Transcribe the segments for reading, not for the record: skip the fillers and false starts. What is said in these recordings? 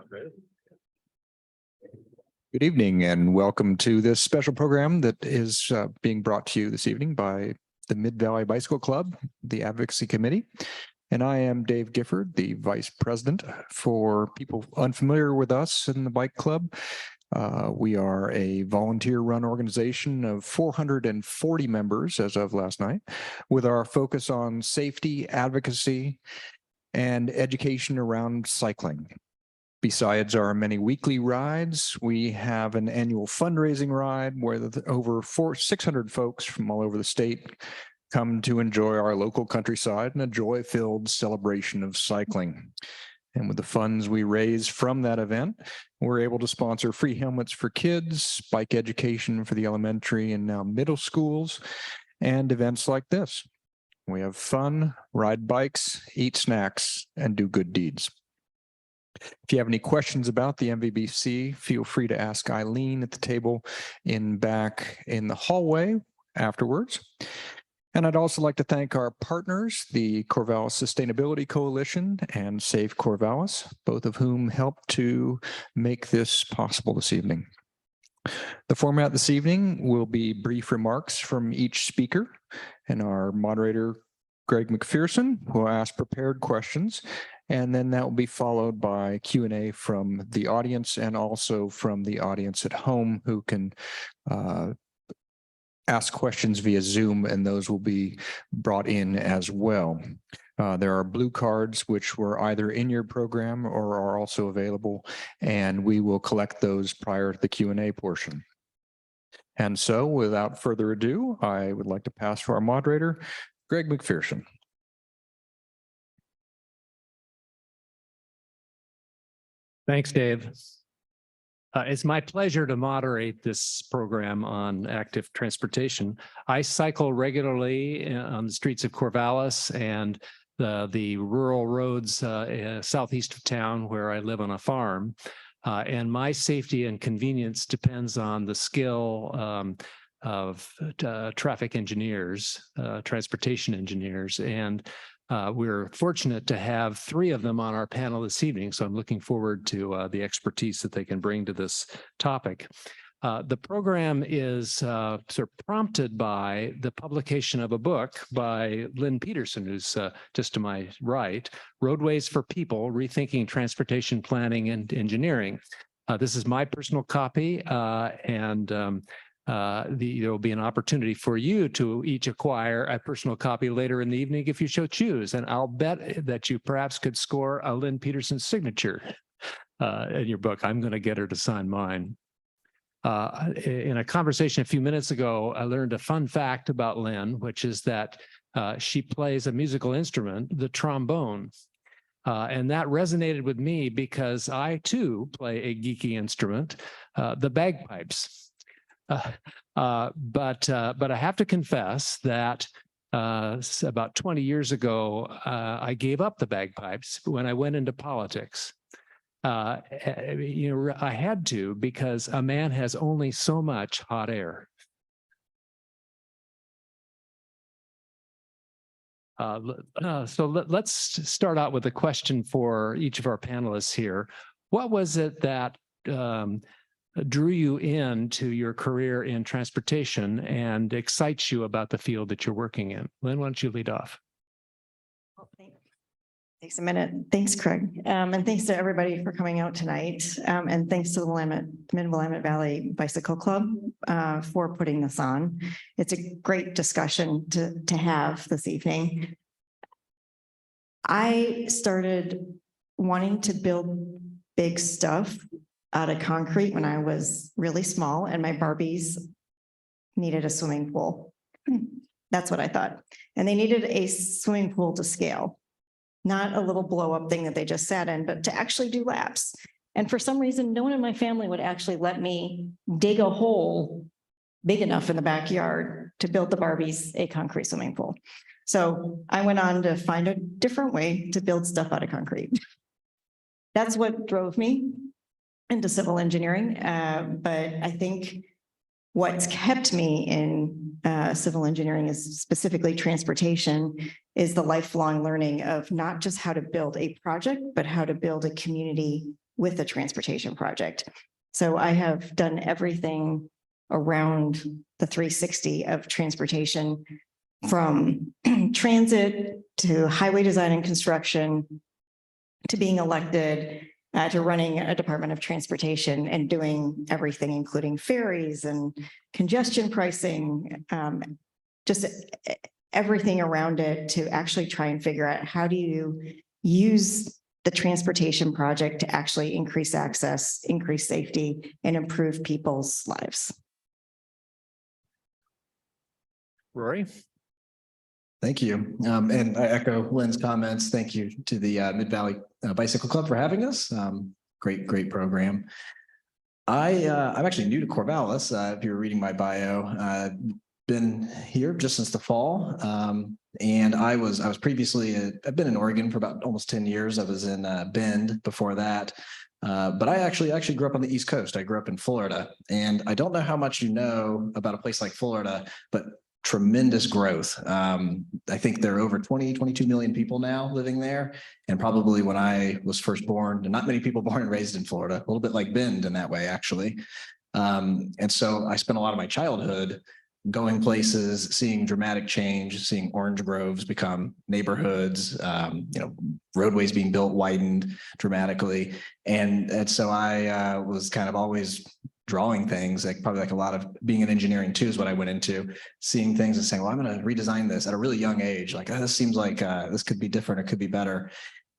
Good evening and welcome to this special program that is being brought to you this evening by the Mid-Valley Bicycle Club, the Advocacy Committee. And I am Dave Gifford, the Vice President. For people unfamiliar with us in the Bike Club, we are a volunteer-run organization of 440 members as of last night, with our focus on safety, advocacy, and education around cycling. Besides our many weekly rides, we have an annual fundraising ride where over 600 folks from all over the state come to enjoy our local countryside and a joy-filled celebration of cycling. And with the funds we raise from that event, we're able to sponsor free helmets for kids, bike education for the elementary and now middle schools, and events like this. We have fun, ride bikes, eat snacks, and do good deeds. If you have any questions about the MVBC, feel free to ask Eileen at the table back in the hallway afterwards. And I'd also like to thank our partners, the Corvallis Sustainability Coalition and Save Corvallis, both of whom helped to make this possible this evening. The format this evening will be brief remarks from each speaker, and our moderator, Greg McPherson, will ask prepared questions. And then that will be followed by Q&A from the audience and also from the audience at home who can ask questions via Zoom, and those will be brought in as well. There are blue cards which were either in your program or are also available, and we will collect those prior to the Q&A portion. And so without further ado, I would like to pass to our moderator, Greg McPherson. Thanks, Dave. It's my pleasure to moderate this program on active transportation. I cycle regularly on the streets of Corvallis and the rural roads southeast of town where I live on a farm. And my safety and convenience depends on the skill of traffic engineers, transportation engineers, and we're fortunate to have 3 of them on our panel this evening, so I'm looking forward to the expertise that they can bring to this topic. The program is sort of prompted by the publication of a book by Lynn Peterson, who's just to my right, Roadways for People, Rethinking Transportation Planning and Engineering. This is my personal copy, and there will be an opportunity for you to each acquire a personal copy later in the evening if you so choose. And I'll bet that you perhaps could score a Lynn Peterson signature in your book. I'm going to get her to sign mine. In a conversation a few minutes ago, I learned a fun fact about Lynn, which is that she plays a musical instrument, the trombone. And that resonated with me because I too play a geeky instrument, the bagpipes. But I have to confess that about 20 years ago, I gave up the bagpipes when I went into politics. I had to, because a man has only so much hot air. So let's start out with a question for each of our panelists here. What was it that drew you into your career in transportation and excites you about the field that you're working in? Lynn, why don't you lead off? Well, thanks a minute. Thanks, Craig. And thanks to everybody for coming out tonight. And thanks to the Mid-Willamette Valley Bicycle Club for putting this on. It's a great discussion to have this evening. I started wanting to build big stuff out of concrete when I was really small, and my Barbies needed a swimming pool. That's what I thought. And they needed a swimming pool to scale, not a little blow up thing that they just sat in, but to actually do laps. And for some reason, no one in my family would actually let me dig a hole big enough in the backyard to build the Barbies a concrete swimming pool. So I went on to find a different way to build stuff out of concrete. That's what drove me into civil engineering. But I think what's kept me in civil engineering is specifically transportation, is the lifelong learning of not just how to build a project, but how to build a community with a transportation project. So I have done everything around the 360 of transportation, from transit to highway design and construction to being elected to running a Department of Transportation and doing everything, including ferries and congestion pricing, just everything around it, to actually try and figure out how do you use the transportation project to actually increase access, increase safety, and improve people's lives. Rory? Thank you. And I echo Lynn's comments. Thank you to the Mid-Valley Bicycle Club for having us. Great program. I'm actually new to Corvallis. If you were reading my bio, been here just since the fall. And I was previously, I've been in Oregon for about almost 10 years. I was in Bend before that. But I actually grew up on the East Coast. I grew up in Florida. And I don't know how much you know about a place like Florida, but tremendous growth. I think there are over 22 million people now living there. And probably when I was first born, not many people born and raised in Florida, a little bit like Bend in that way, actually. And so I spent a lot of my childhood going places, seeing dramatic change, seeing orange groves become neighborhoods, roadways being built, widened dramatically. And so I was kind of always drawing things, probably like a lot of being in engineering too is what I went into, seeing things and saying, well, I'm going to redesign this at a really young age. Like, oh, this seems like this could be different. It could be better.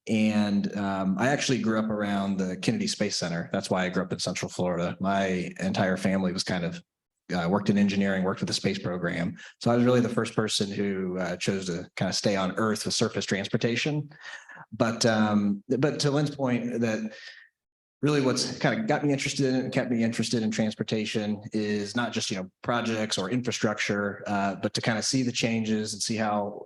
And I actually grew up around the Kennedy Space Center. That's why I grew up in Central Florida. My entire family was kind of worked in engineering, worked with the space program. So I was really the first person who chose to kind of stay on Earth with surface transportation. But to Lynn's point, that really what's kind of got me interested in it and kept me interested in transportation is not just, projects or infrastructure, but to kind of see the changes and see how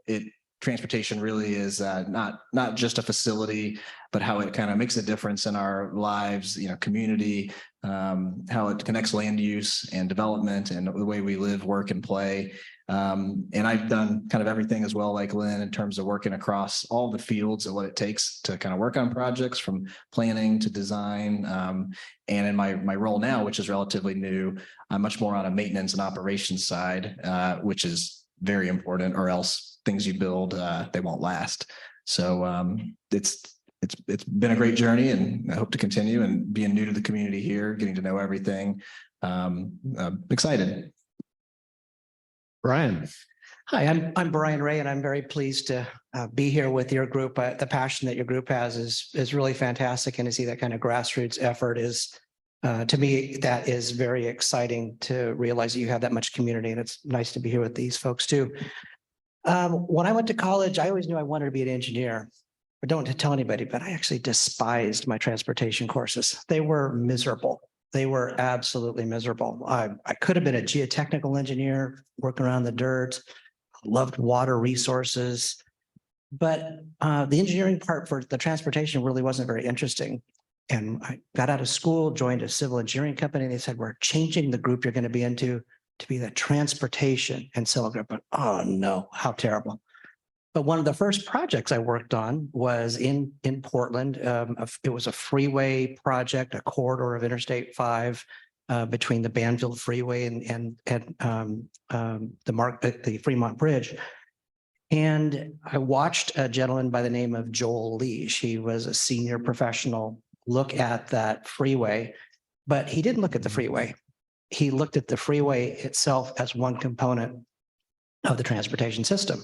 transportation really is not just a facility, but how it kind of makes a difference in our lives, community, how it connects land use and development and the way we live, work, and play. And I've done kind of everything as well, like Lynn, in terms of working across all the fields of what it takes to kind of work on projects, from planning to design. And in my role now, which is relatively new, I'm much more on a maintenance and operations side, which is very important, or else things you build, they won't last. So it's been a great journey, and I hope to continue. And being new to the community here, getting to know everything, excited. Brian? Hi, I'm Brian Ray, and I'm very pleased to be here with your group. The passion that your group has is really fantastic, and to see that kind of grassroots effort is, to me, that is very exciting to realize that you have that much community, and it's nice to be here with these folks too. When I went to college, I always knew I wanted to be an engineer. I don't tell anybody, but I actually despised my transportation courses. They were miserable. They were absolutely miserable. I could have been a geotechnical engineer, working around the dirt, loved water resources, but the engineering part for the transportation really wasn't very interesting. And I got out of school, joined a civil engineering company, and they said, we're changing the group you're going to be into to be the transportation and civil group. But oh no, how terrible. But one of the first projects I worked on was in Portland. It was a freeway project, a corridor of Interstate 5 between the Banfield Freeway and the Fremont Bridge. And I watched a gentleman by the name of Joel Lee. He was a senior professional, look at that freeway, but he didn't look at the freeway. He looked at the freeway itself as one component of the transportation system,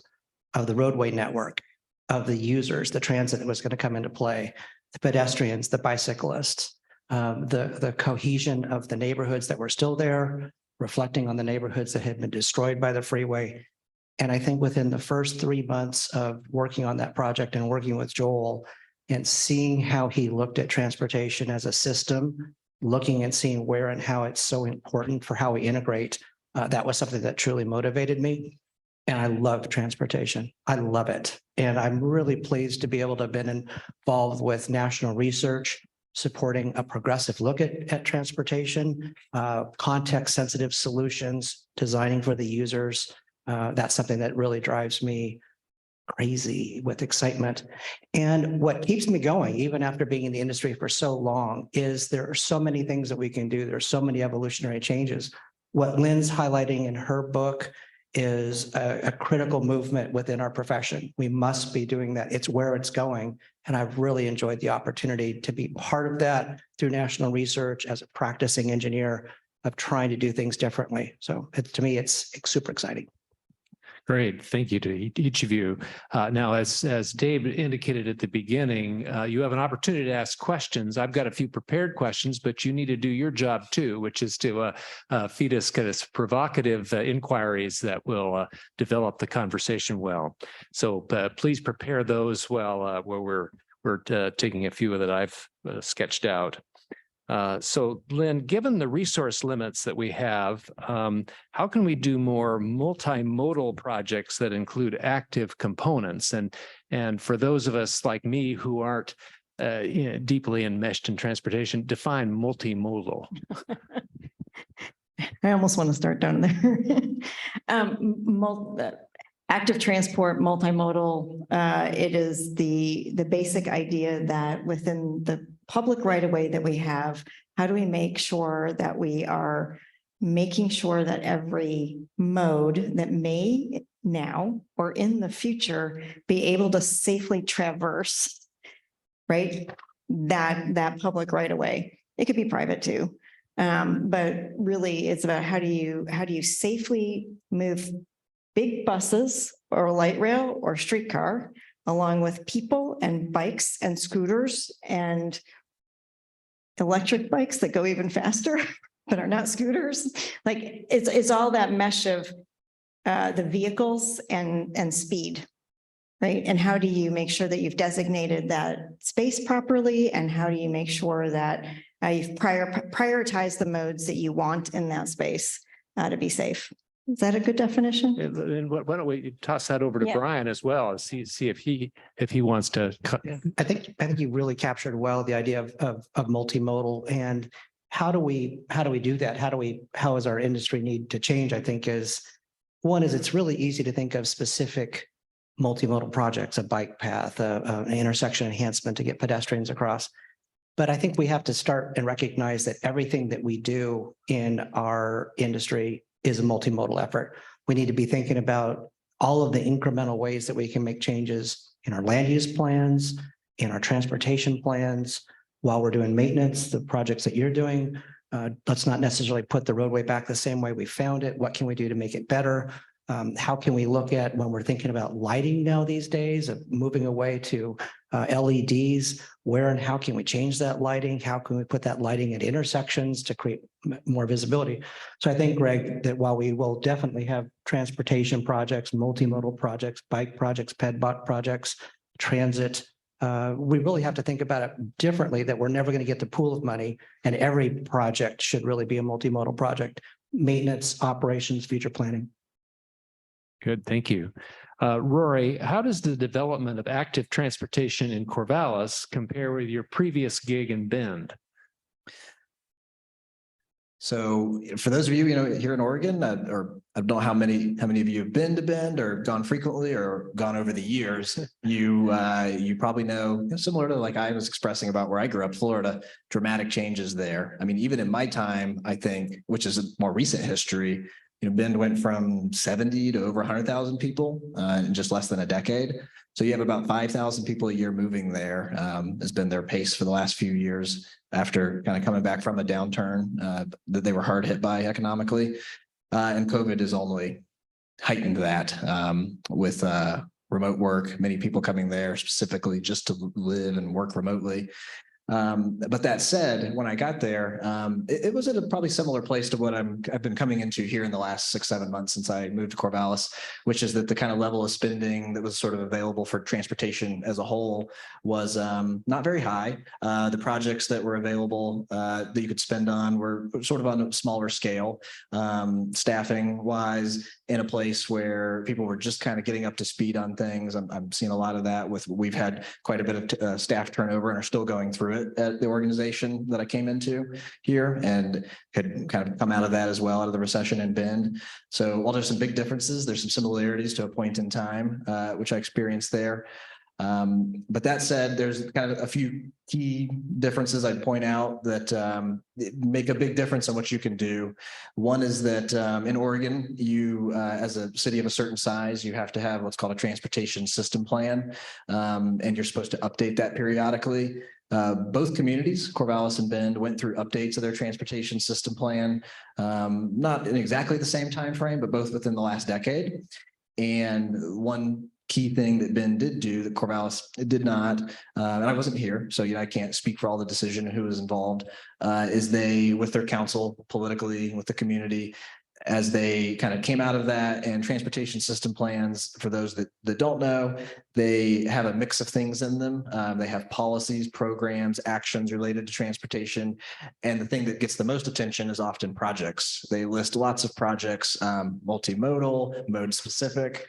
of the roadway network, of the users, the transit that was going to come into play, the pedestrians, the bicyclists, the cohesion of the neighborhoods that were still there, reflecting on the neighborhoods that had been destroyed by the freeway. And I think within the first 3 months of working on that project and working with Joel and seeing how he looked at transportation as a system, looking and seeing where and how it's so important for how we integrate, that was something that truly motivated me. And I love transportation. I love it. And I'm really pleased to be able to have been involved with national research, supporting a progressive look at transportation, context-sensitive solutions, designing for the users. That's something that really drives me crazy with excitement. And what keeps me going, even after being in the industry for so long, is there are so many things that we can do. There's so many evolutionary changes. What Lynn's highlighting in her book is a critical movement within our profession. We must be doing that. It's where it's going. And I've really enjoyed the opportunity to be part of that through national research as a practicing engineer of trying to do things differently. So to me, it's super exciting. Great. Thank you to each of you. Now, as Dave indicated at the beginning, you have an opportunity to ask questions. I've got a few prepared questions, but you need to do your job too, which is to feed us kind of provocative inquiries that will develop the conversation well. So please prepare those while we're taking a few that I've sketched out. So Lynn, given the resource limits that we have, how can we do more multimodal projects that include active components? And for those of us like me who aren't deeply enmeshed in transportation, define multimodal. I almost want to start down there. Active transport, multimodal, it is the basic idea that within the public right of way that we have, how do we make sure that we are making sure that every mode that may now or in the future be able to safely traverse, right? That public right of way. It could be private too. But really it's about how do you safely move big buses or light rail or streetcar along with people and bikes and scooters and electric bikes that go even faster, but are not scooters. Like it's all that mesh of the vehicles and speed, right? And how do you make sure that you've designated that space properly? And how do you make sure that you've prioritized the modes that you want in that space to be safe? Is that a good definition? And why don't we toss that over to Yeah. Brian as well and see if he wants to cut. I think you really captured well the idea of multimodal and how do we do that? How does our industry need to change? I think is it's really easy to think of specific multimodal projects, a bike path, an intersection enhancement to get pedestrians across. But I think we have to start and recognize that everything that we do in our industry is a multimodal effort. We need to be thinking about all of the incremental ways that we can make changes in our land use plans, in our transportation plans, while we're doing maintenance, the projects that you're doing. Let's not necessarily put the roadway back the same way we found it. What can we do to make it better? How can we look at when we're thinking about lighting now these days of moving away to LEDs, where and how can we change that lighting? How can we put that lighting at intersections to create more visibility? So I think, Greg, that while we will definitely have transportation projects, multimodal projects, bike projects, pedbot projects, transit, we really have to think about it differently, that we're never going to get the pool of money and every project should really be a multimodal project. Maintenance, operations, future planning. Good, thank you. Rory, how does the development of active transportation in Corvallis compare with your previous gig in Bend? So for those of you, here in Oregon, or I don't know how many of you have been to Bend or gone frequently or gone over the years, you probably know, similar to like I was expressing about where I grew up, Florida, dramatic changes there. I mean, even in my time, I think, which is a more recent history, Bend went from 70 to over 100,000 people in just less than a decade. So you have about 5,000 people a year moving there. Has been their pace for the last few years after kind of coming back from a downturn that they were hard hit by economically. And COVID has only heightened that with remote work, many people coming there specifically just to live and work remotely. But that said, when I got there, it was at a probably similar place to what I've been coming into here in the last 6-7 months since I moved to Corvallis, which is that the kind of level of spending that was sort of available for transportation as a whole was not very high. The projects that were available that you could spend on were sort of on a smaller scale, staffing wise, in a place where people were just kind of getting up to speed on things. I'm seeing a lot of that we've had quite a bit of staff turnover and are still going through it. it at the organization that I came into here and had kind of come out of that as well, out of the recession in Bend. So while there's some big differences, there's some similarities to a point in time, which I experienced there. But that said, there's kind of a few key differences I'd point out that make a big difference in what you can do. One is that in Oregon, you, as a city of a certain size, you have to have what's called a transportation system plan, and you're supposed to update that periodically. Both communities, Corvallis and Bend, went through updates of their transportation system plan, not in exactly the same time frame, but both within the last decade. And one key thing that Bend did do that Corvallis did not, and I wasn't here, so I can't speak for all the decision and who was involved, is they, with their council, politically, with the community, as they kind of came out of that, and transportation system plans, for those that don't know, they have a mix of things in them. They have policies, programs, actions related to transportation. And the thing that gets the most attention is often projects. They list lots of projects, multimodal, mode specific.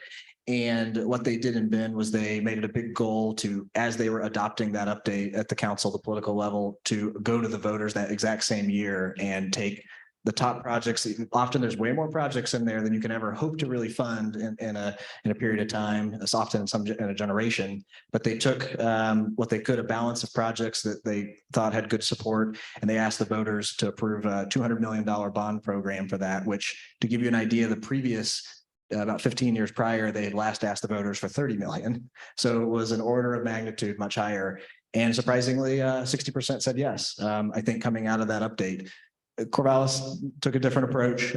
And what they did in Bend was they made it a big goal to, as they were adopting that update at the council, the political level, to go to the voters that exact same year and take the top projects. Often there's way more projects in there than you can ever hope to really fund in a period of time. It's often in a generation, but they took what they could, a balance of projects that they thought had good support, and they asked the voters to approve a $200 million bond program for that, which, to give you an idea, the previous about 15 years prior, they had last asked the voters for 30 million. So it was an order of magnitude much higher. And surprisingly, 60% said yes. I think coming out of that update, Corvallis took a different approach.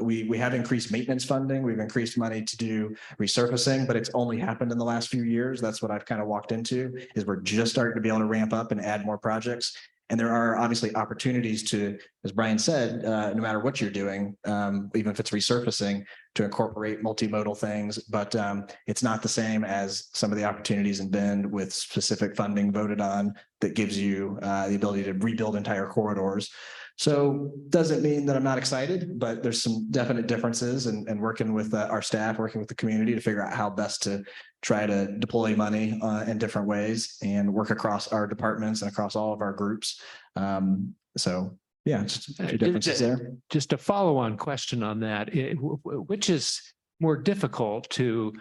We have increased maintenance funding. We've increased money to do resurfacing, but it's only happened in the last few years. That's what I've kind of walked into, is we're just starting to be able to ramp up and add more projects. And there are obviously opportunities to, as Brian said, no matter what you're doing, even if it's resurfacing, to incorporate multimodal things, but it's not the same as some of the opportunities in Bend with specific funding voted on that gives you the ability to rebuild entire corridors. So doesn't mean that I'm not excited, but there's some definite differences, and working with our staff, working with the community to figure out how best to try to deploy money in different ways and work across our departments and across all of our groups. So yeah, just a few differences there. Just a follow-on question on that, which is more difficult to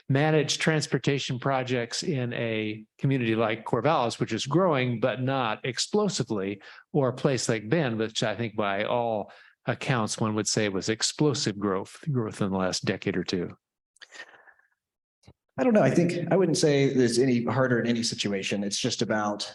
manage transportation projects in a community like Corvallis, which is growing, but not explosively, or a place like Bend, which I think by all accounts, one would say was explosive growth in the last decade or two? I don't know. I wouldn't say there's any harder in any situation. It's just about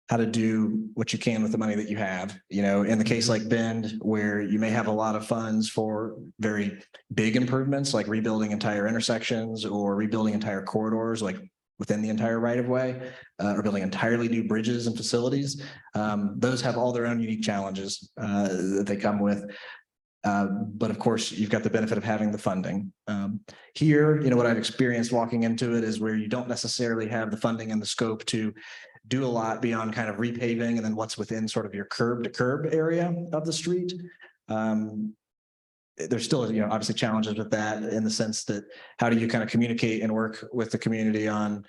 how to do what you can with the money that you have. In the case like Bend, where you may have a lot of funds for very big improvements, like rebuilding entire intersections or rebuilding entire corridors, like within the entire right of way, or building entirely new bridges and facilities. Those have all their own unique challenges that they come with. But of course, you've got the benefit of having the funding. Here, what I've experienced walking into it is where you don't necessarily have the funding and the scope to do a lot beyond kind of repaving and then what's within sort of your curb to curb area of the street. There's still, obviously challenges with that, in the sense that how do you kind of communicate and work with the community on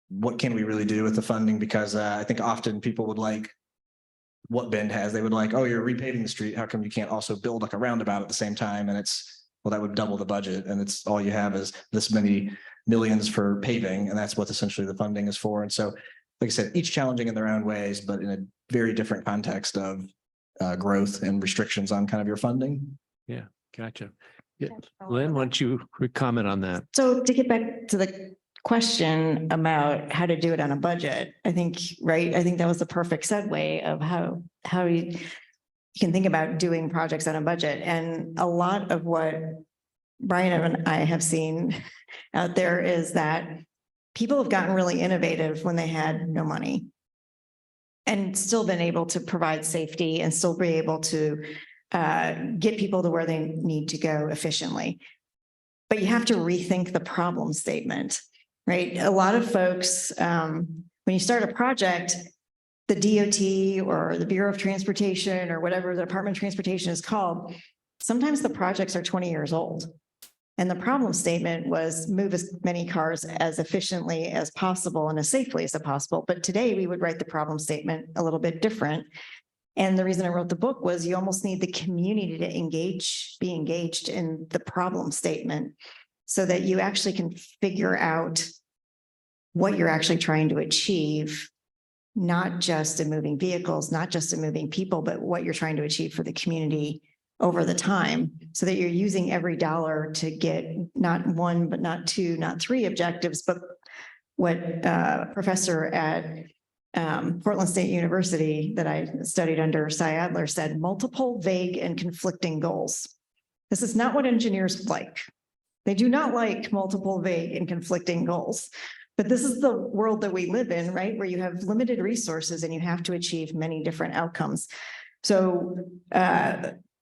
what can we really do with the funding? Because I think often people would like what Bend has. They would like, oh, you're repaving the street, how come you can't also build like a roundabout at the same time? And it's, well, that would double the budget, and it's all you have is this many millions for paving, and that's what essentially the funding is for. And so, like I said, each challenging in their own ways, but in a very different context of growth and restrictions on kind of your funding. Yeah, gotcha. Yeah. Lynn, why don't you comment on that? So to get back to the question about how to do it on a budget, I think that was the perfect segue of how you can think about doing projects on a budget. And a lot of what Brian and I have seen out there is that people have gotten really innovative when they had no money, and still been able to provide safety and still be able to get people to where they need to go efficiently. But you have to rethink the problem statement, right? A lot of folks, when you start a project, the DOT or the Bureau of Transportation or whatever the Department of Transportation is called, sometimes the projects are 20 years old. And the problem statement was move as many cars as efficiently as possible and as safely as possible. But today we would write the problem statement a little bit different. And the reason I wrote the book was you almost need the community to be engaged in the problem statement so that you actually can figure out what you're actually trying to achieve, not just in moving vehicles, not just in moving people, but what you're trying to achieve for the community over the time, so that you're using every dollar to get not one, but not two, not three objectives, but what professor at Portland State University that I studied under, Cy Adler, said, multiple, vague, and conflicting goals. This is not what engineers like. They do not like multiple, vague, and conflicting goals. But this is the world that we live in, right? Where you have limited resources and you have to achieve many different outcomes. So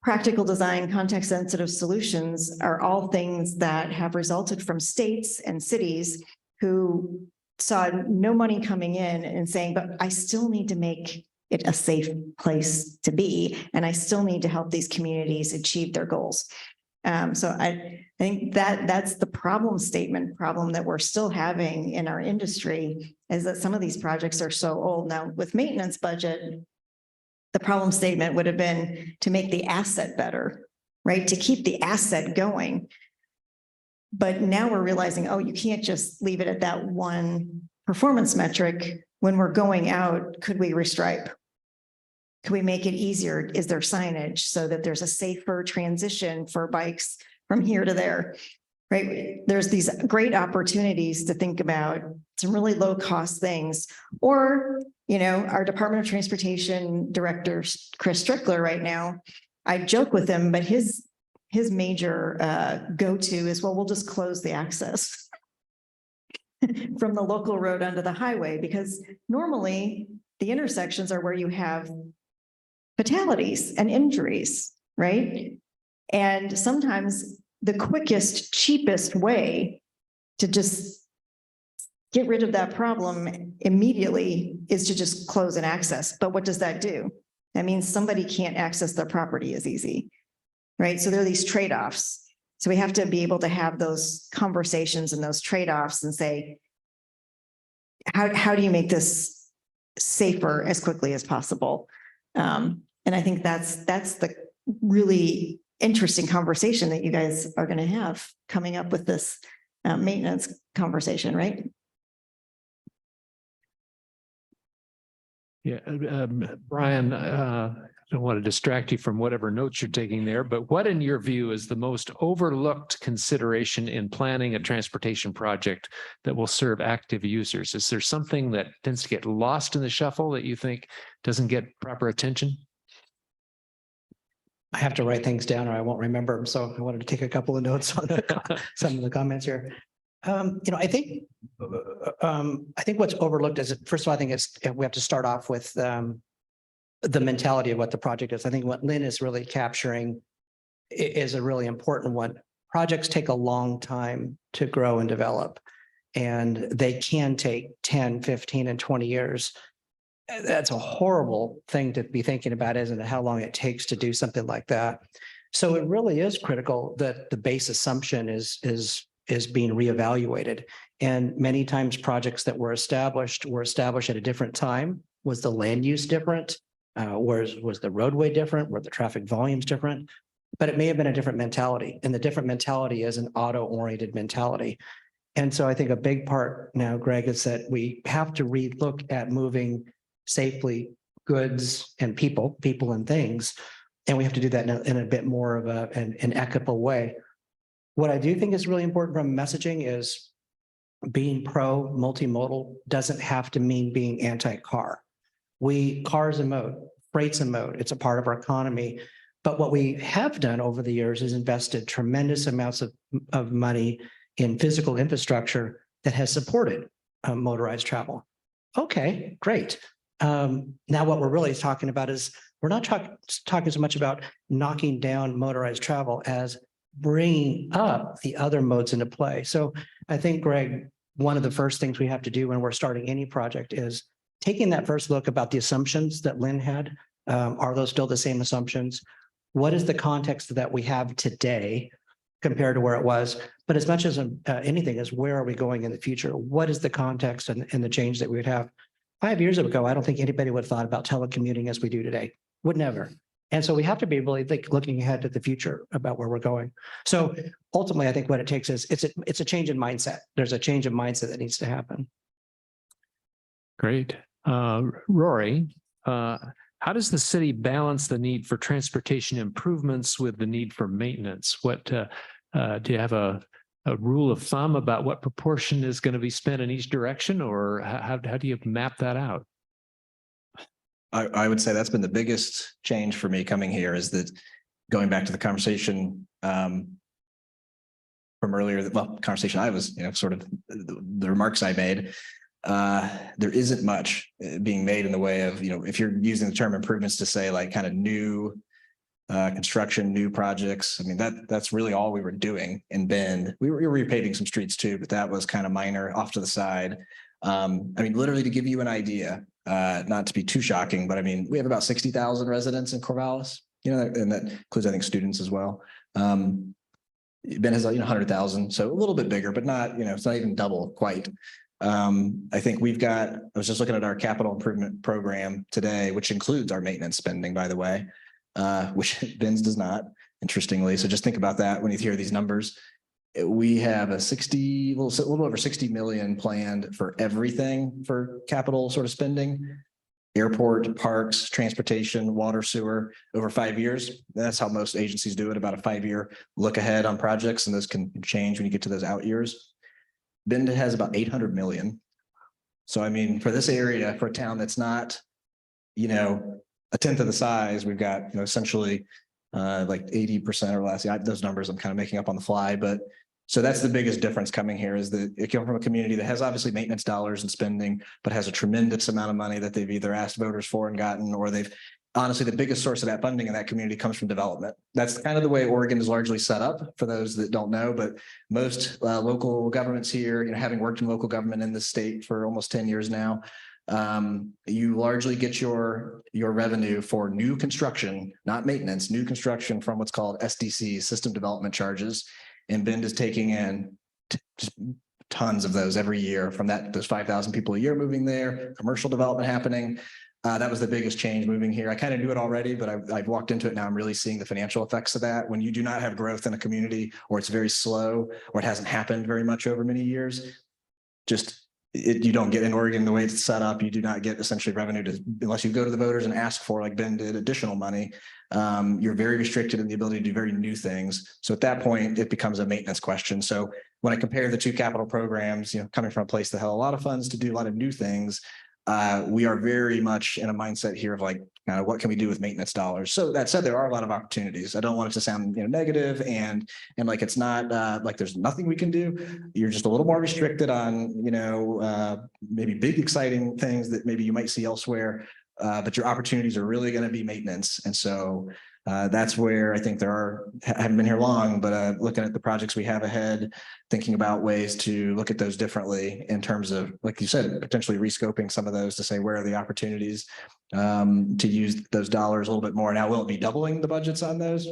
practical design, context-sensitive solutions are all things that have resulted from states and cities who saw no money coming in and saying, but I still need to make it a safe place to be, and I still need to help these communities achieve their goals. So I think that that's the problem that we're still having in our industry, is that some of these projects are so old. Now with maintenance budget, the problem statement would have been to make the asset better, right? To keep the asset going. But now we're realizing, oh, you can't just leave it at that one performance metric. When we're going out, could we restripe? Could we make it easier? Is there signage so that there's a safer transition for bikes from here to there, right? There's these great opportunities to think about some really low cost things. Or, our Department of Transportation Director, Chris Strickler right now, I joke with him, but his major go-to is, well, we'll just close the access from the local road onto the highway, because normally the intersections are where you have fatalities and injuries, right? And sometimes the quickest, cheapest way to just get rid of that problem immediately is to just close an access. But what does that do? That means somebody can't access their property as easy, right? So there are these trade-offs. So we have to be able to have those conversations and those trade-offs and say, how do you make this safer as quickly as possible? And I think that's the really interesting conversation that you guys are going to have coming up with this maintenance conversation, right? Yeah, Brian, I don't want to distract you from whatever notes you're taking there, but what in your view is the most overlooked consideration in planning a transportation project that will serve active users? Is there something that tends to get lost in the shuffle that you think doesn't get proper attention? I have to write things down or I won't remember them. So I wanted to take a couple of notes on some of the comments here. I think what's overlooked is, first of all, I think we have to start off with the mentality of what the project is. I think what Lynn is really capturing is a really important one. Projects take a long time to grow and develop, and they can take 10, 15, and 20 years. That's a horrible thing to be thinking about, isn't it? How long it takes to do something like that. So it really is critical that the base assumption is being reevaluated. And many times projects that were established at a different time. Was the land use different? Was the roadway different? Were the traffic volumes different? But it may have been a different mentality. And the different mentality is an auto-oriented mentality. And so I think a big part now, Greg, is that we have to relook at moving safely goods and people and things. And we have to do that in a bit more of an equitable way. What I do think is really important from messaging is being pro multimodal doesn't have to mean being anti-car. Cars a mode, freight's a mode, it's a part of our economy. But what we have done over the years is invested tremendous amounts of money in physical infrastructure that has supported motorized travel. Okay, great. Now what we're really talking about is we're not talking so much about knocking down motorized travel as bringing up the other modes into play. So I think, Greg, one of the first things we have to do when we're starting any project is taking that first look about the assumptions that Lynn had. Are those still the same assumptions? What is the context that we have today? compared to where it was. But as much as anything is where are we going in the future? What is the context and the change that we would have? 5 years ago, I don't think anybody would have thought about telecommuting as we do today. Would never. And so we have to be really looking ahead to the future about where we're going. So ultimately, I think what it takes is it's a change in mindset. There's a change of mindset that needs to happen. Great. Rory, how does the city balance the need for transportation improvements with the need for maintenance? What do you have a rule of thumb about what proportion is going to be spent in each direction, or how do you map that out? I would say that's been the biggest change for me coming here, is that going back to the conversation from earlier, conversation I was, sort of the remarks I made. There isn't much being made in the way of, if you're using the term improvements to say like kind of new construction, new projects. I mean, that's really all we were doing in Bend. We were repaving some streets too, but that was kind of minor off to the side. I mean, literally to give you an idea, not to be too shocking, but I mean, we have about 60,000 residents in Corvallis, and that includes, I think, students as well. Bend has 100,000, so a little bit bigger, but not, it's not even double quite. I think I was just looking at our capital improvement program today, which includes our maintenance spending, by the way, which Ben's does not, interestingly. So just think about that when you hear these numbers. We have a little over 60 million planned for everything for capital sort of spending: airport, parks, transportation, water, sewer, over 5 years. That's how most agencies do it, about a 5-year look ahead on projects, and those can change when you get to those out years. Bend has about 800 million. So, I mean, for this area, for a town that's not, a tenth of the size, we've got, essentially like 80% or less. Those numbers I'm kind of making up on the fly, but so that's the biggest difference coming here, is that it came from a community that has obviously maintenance dollars and spending, but has a tremendous amount of money that they've either asked voters for and gotten, or they've honestly, the biggest source of that funding in that community comes from development. That's kind of the way Oregon is largely set up, for those that don't know, but most local governments here, having worked in local government in the state for almost 10 years now, you largely get your revenue for new construction, not maintenance, new construction, from what's called SDC, system development charges. And Bend is taking in just tons of those every year from those 5,000 people a year moving there, commercial development happening. That was the biggest change moving here. I kind of knew it already, but I've walked into it now. I'm really seeing the financial effects of that. When you do not have growth in a community, or it's very slow, or it hasn't happened very much over many years, you don't get, in Oregon, the way it's set up, you do not get essentially revenue unless you go to the voters and ask for, like Ben did, additional money. You're very restricted in the ability to do very new things. So at that point, it becomes a maintenance question. So when I compare the two capital programs, coming from a place that had a lot of funds to do a lot of new things, we are very much in a mindset here of like, what can we do with maintenance dollars? So that said, there are a lot of opportunities. I don't want it to sound negative and like it's not like there's nothing we can do. You're just a little more restricted on maybe big exciting things that maybe you might see elsewhere, but your opportunities are really going to be maintenance. And so that's where I think I haven't been here long, but looking at the projects we have ahead, thinking about ways to look at those differently in terms of, like you said, potentially rescoping some of those to say, where are the opportunities to use those dollars a little bit more. Now, will it be doubling the budgets on those?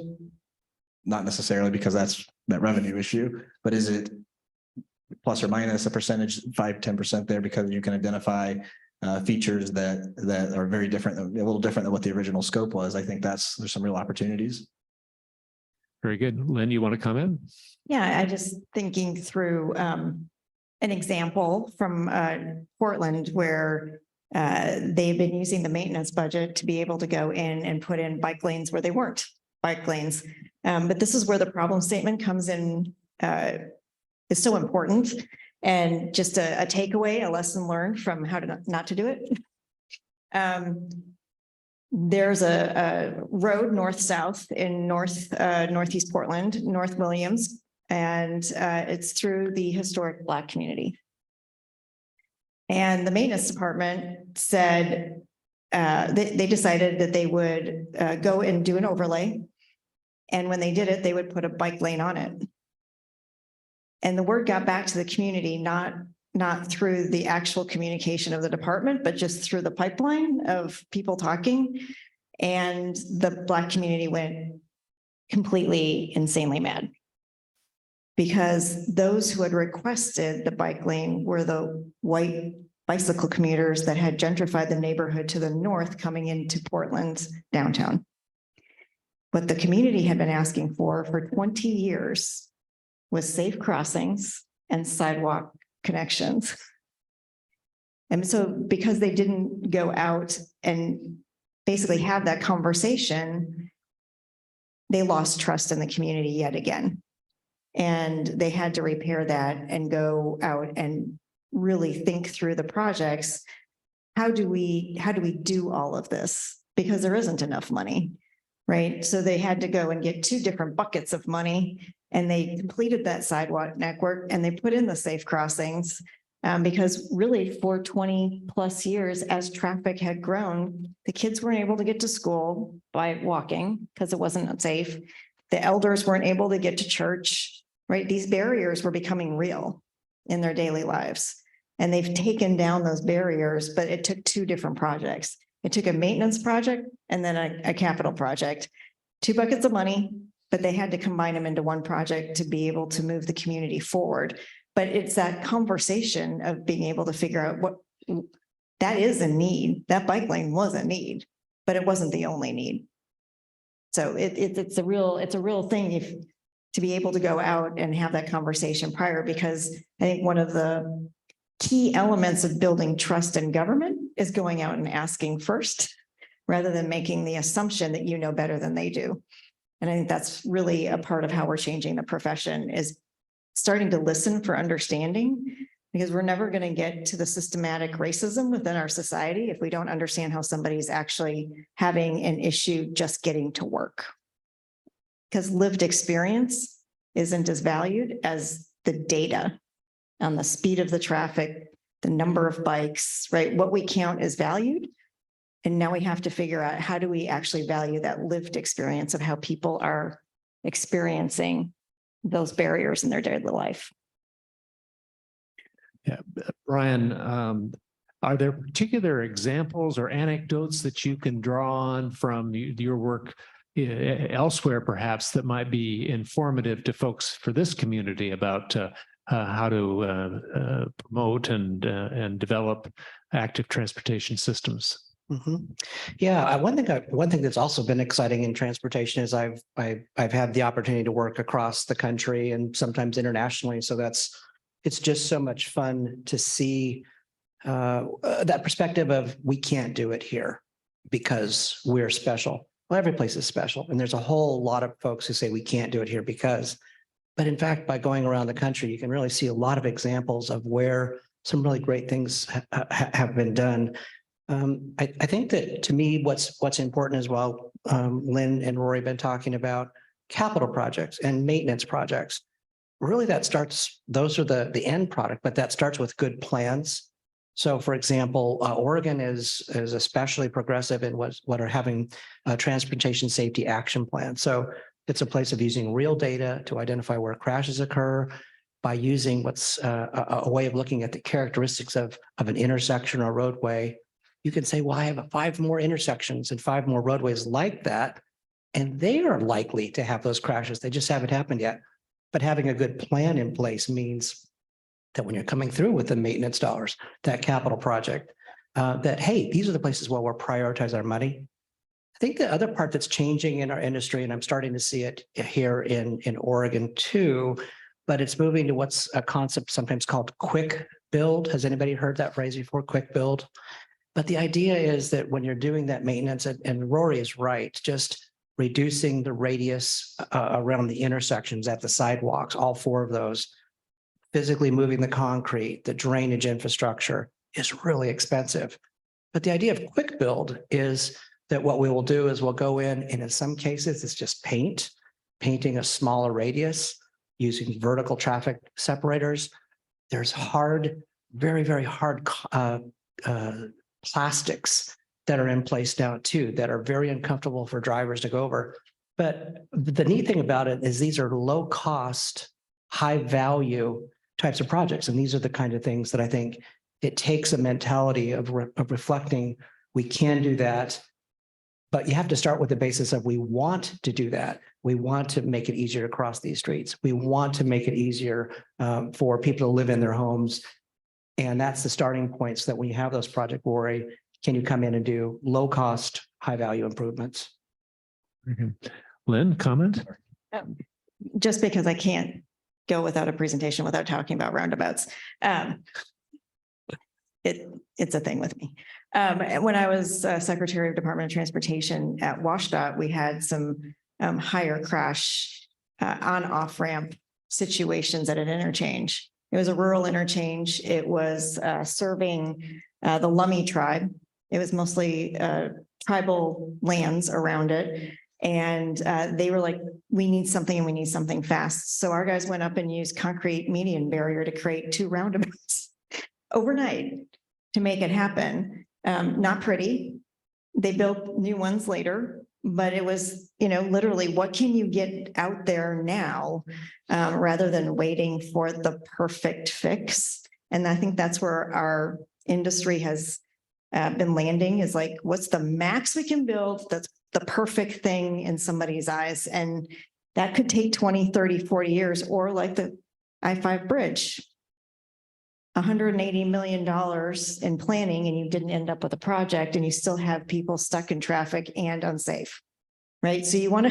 Not necessarily, because that's that revenue issue, but is it plus or minus a percentage, 5-10% there, because you can identify features that are very different, a little different than what the original scope was. I think there's some real opportunities. Very good. Lynn, you want to comment? Yeah, I just thinking through an example from Portland, where they've been using the maintenance budget to be able to go in and put in bike lanes where they weren't bike lanes. But this is where the problem statement comes in, is so important. And just a takeaway, a lesson learned from how to not to do it. There's a road north-south in northeast Portland, North Williams, and it's through the historic Black community. And the maintenance department said they decided that they would go and do an overlay. And when they did it, they would put a bike lane on it. And the word got back to the community, not through the actual communication of the department, but just through the pipeline of people talking. And the Black community went completely insanely mad. because those who had requested the bike lane were the white bicycle commuters that had gentrified the neighborhood to the north coming into Portland's downtown. What the community had been asking for 20 years was safe crossings and sidewalk connections. And so because they didn't go out and basically have that conversation, they lost trust in the community yet again. And they had to repair that and go out and really think through the projects. How do we do all of this? Because there isn't enough money, right? So they had to go and get 2 different buckets of money, and they completed that sidewalk network and they put in the safe crossings. Because really for 20 plus years, as traffic had grown, the kids weren't able to get to school by walking because it wasn't safe. The elders weren't able to get to church, right? These barriers were becoming real in their daily lives. And they've taken down those barriers, but it took 2 different projects. It took a maintenance project and then a capital project, 2 buckets of money, but they had to combine them into one project to be able to move the community forward. But it's that conversation of being able to figure out what that is a need. That bike lane was a need, but it wasn't the only need. So it's a real thing if to be able to go out and have that conversation prior, because I think one of the key elements of building trust in government is going out and asking first, rather than making the assumption that you know better than they do. And I think that's really a part of how we're changing the profession, is starting to listen for understanding, because we're never going to get to the systematic racism within our society if we don't understand how somebody's actually having an issue just getting to work. Because lived experience isn't as valued as the data on the speed of the traffic, the number of bikes, right? What we count is valued. And now we have to figure out, how do we actually value that lived experience of how people are experiencing those barriers in their daily life. Yeah, Brian, are there particular examples or anecdotes that you can draw on from your work elsewhere, perhaps, that might be informative to folks for this community about how to promote and develop active transportation systems? Mm-hmm. Yeah, one thing that's also been exciting in transportation is I've had the opportunity to work across the country and sometimes internationally. So it's just so much fun to see that perspective of, we can't do it here because we're special. Well, every place is special, and there's a whole lot of folks who say we can't do it here because. But in fact, by going around the country, you can really see a lot of examples of where some really great things have been done. I think that, to me, what's important as well, Lynn and Rory have been talking about capital projects and maintenance projects. Really, those are the end product, but that starts with good plans. So, for example, Oregon is especially progressive in what are having a transportation safety action plan. So it's a place of using real data to identify where crashes occur by using what's a way of looking at the characteristics of an intersection or roadway. You can say, well, I have 5 more intersections and 5 more roadways like that, and they are likely to have those crashes. They just haven't happened yet. But having a good plan in place means that when you're coming through with the maintenance dollars, that capital project, that, hey, these are the places where we'll prioritize our money. I think the other part that's changing in our industry, and I'm starting to see it here in Oregon too, but it's moving to what's a concept sometimes called quick build. Has anybody heard that phrase before, quick build? But the idea is that when you're doing that maintenance, and Rory is right, just reducing the radius around the intersections at the sidewalks, all 4 of those, physically moving the concrete, the drainage infrastructure is really expensive. But the idea of quick build is that what we will do is we'll go in, and in some cases, it's just painting a smaller radius using vertical traffic separators. There's hard, very, very hard plastics that are in place now too, that are very uncomfortable for drivers to go over. But the neat thing about it is these are low cost, high value types of projects. And these are the kind of things that I think it takes a mentality of reflecting, we can do that. But you have to start with the basis of we want to do that. We want to make it easier to cross these streets. We want to make it easier for people to live in their homes. And that's the starting point, so that when you have those project worry, can you come in and do low cost, high value improvements? Lynn, comment? Just because I can't go without a presentation without talking about roundabouts. It's a thing with me. When I was Secretary of Department of Transportation at WashDOT, we had some higher crash on-off ramp situations at an interchange. It was a rural interchange. It was serving the Lummi tribe. It was mostly tribal lands around it. And they were like, we need something and we need something fast. So our guys went up and used concrete median barrier to create 2 roundabouts overnight to make it happen. Not pretty. They built new ones later, but it was, literally, what can you get out there now rather than waiting for the perfect fix? And I think that's where our industry has been landing, is like, what's the max we can build that's the perfect thing in somebody's eyes? And that could take 20, 30, 40 years, or like the I-5 bridge. $180 million in planning, and you didn't end up with a project, and you still have people stuck in traffic and unsafe, right? So you want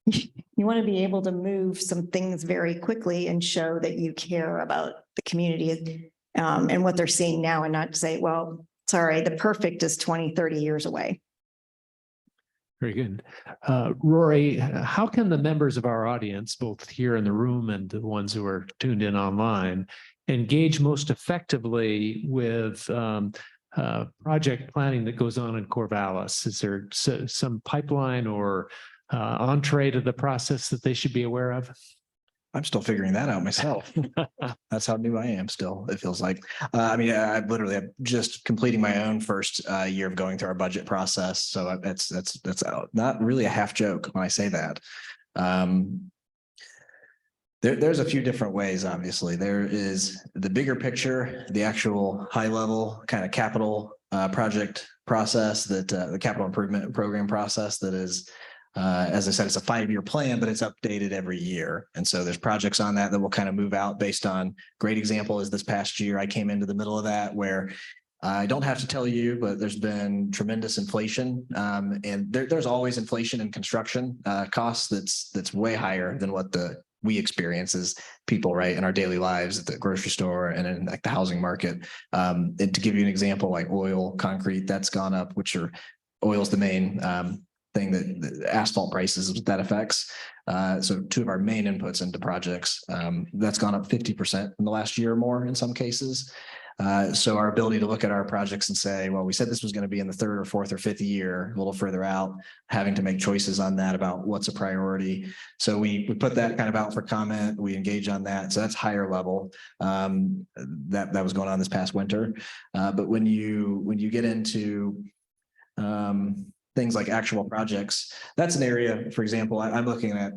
to be able to move some things very quickly and show that you care about the community and what they're seeing now, and not say, well, sorry, the perfect is 20, 30 years away. Very good. Rory, how can the members of our audience, both here in the room and the ones who are tuned in online, engage most effectively with project planning that goes on in Corvallis? Is there some pipeline or entree to the process that they should be aware of? I'm still figuring that out myself. That's how new I am still, it feels like. I'm just completing my own first year of going through our budget process. So that's not really a half joke when I say that. There's a few different ways, obviously. There is the bigger picture, the actual high level kind of capital project process, that the capital improvement program process that is, as I said, it's a 5-year plan, but it's updated every year. And so there's projects on that will kind of move out based on, great example is this past year, I came into the middle of that where I don't have to tell you, but there's been tremendous inflation. And there's always inflation in construction costs that's way higher than what we experience as people, right, in our daily lives at the grocery store and in like the housing market. And to give you an example, like oil, concrete, that's gone up, oil's the main thing that asphalt prices that affects. So 2 of our main inputs into projects, that's gone up 50% in the last year or more in some cases. So our ability to look at our projects and say, well, we said this was going to be in the 3rd or 4th or 5th year, a little further out, having to make choices on that about what's a priority. So we put that kind of out for comment. We engage on that. So that's higher level. That was going on this past winter. But when you get into things like actual projects, that's an area, for example, I'm looking at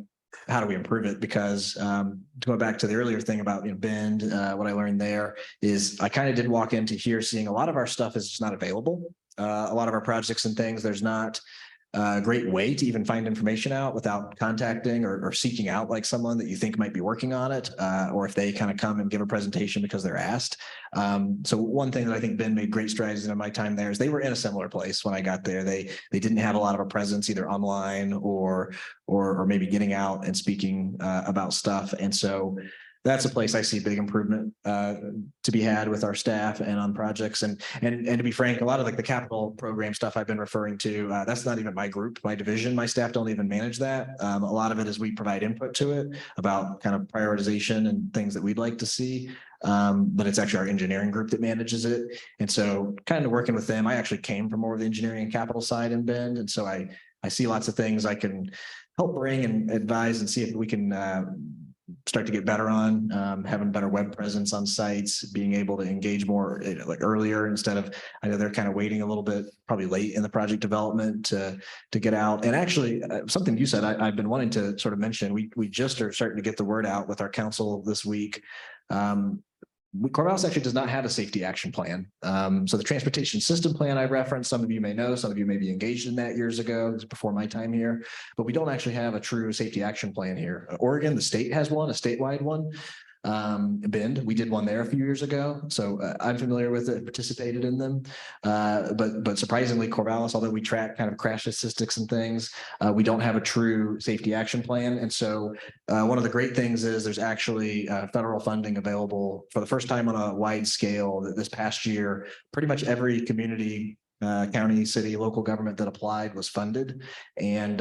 how do we improve it? Because to go back to the earlier thing about Bend, what I learned there is I kind of did walk into here seeing a lot of our stuff is just not available. A lot of our projects and things, there's not a great way to even find information out without contacting or seeking out like someone that you think might be working on it, or if they kind of come and give a presentation because they're asked. So one thing that I think Ben made great strides in my time there is they were in a similar place when I got there. They didn't have a lot of a presence either online or maybe getting out and speaking about stuff. And so that's a place I see big improvement to be had with our staff and on projects. And to be frank, a lot of like the capital program stuff I've been referring to, that's not even my group, my division. My staff don't even manage that. A lot of it is we provide input to it about kind of prioritization and things that we'd like to see. But it's actually our engineering group that manages it. And so kind of working with them, I actually came from more of the engineering and capital side in Bend. And so I see lots of things I can help bring and advise and see if we can start to get better on, having better web presence on sites, being able to engage more like earlier instead of, I know they're kind of waiting a little bit, probably late in the project development to get out. And actually something you said, I've been wanting to sort of mention, we just are starting to get the word out with our council this week. Corvallis actually does not have a safety action plan. So the transportation system plan I referenced, some of you may know, some of you may be engaged in that years ago, this is before my time here, but we don't actually have a true safety action plan here. Oregon, the state has one, a statewide one. Bend, we did one there a few years ago, so I'm familiar with it, participated in them. But surprisingly, Corvallis, although we track kind of crash statistics and things, we don't have a true safety action plan. And so one of the great things is there's actually federal funding available for the first time on a wide scale this past year. Pretty much every community, county, city, local government that applied was funded. And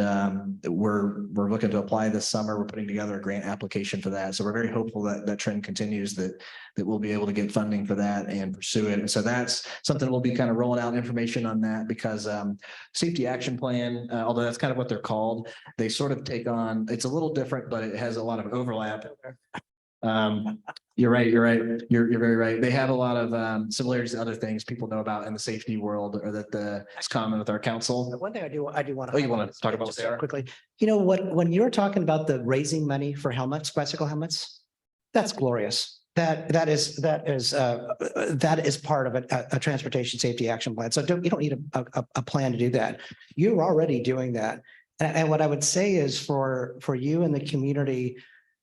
we're looking to apply this summer. We're putting together a grant application for that. So we're very hopeful that that trend continues, that we'll be able to get funding for that and pursue it. And so that's something we'll be kind of rolling out information on that, because safety action plan, although that's kind of what they're called, they sort of take on, it's a little different, but it has a lot of overlap. You're right. You're very right. They have a lot of similarities to other things people know about in the safety world, or that is common with our council. One thing I do want to. Oh, you want to talk about what just they are? quickly? You know what, when you're talking about the raising money for helmets, bicycle helmets, that's glorious. That is part of a transportation safety action plan. So you don't need a plan to do that. You're already doing that. And what I would say is for you and the community,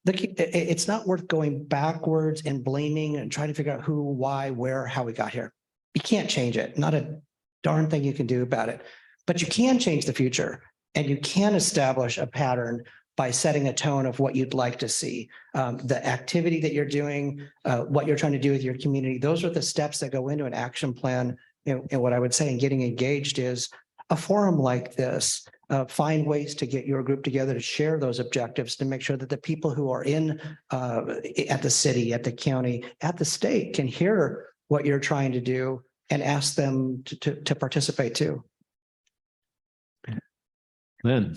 it's not worth going backwards and blaming and trying to figure out who, why, where, how we got here. You can't change it. Not a darn thing you can do about it, but you can change the future, and you can establish a pattern by setting a tone of what you'd like to see. The activity that you're doing, what you're trying to do with your community, those are the steps that go into an action plan. And what I would say in getting engaged is a forum like this. Find ways to get your group together to share those objectives, to make sure that the people who are in at the city, at the county, at the state can hear what you're trying to do and ask them to participate too. Lynn.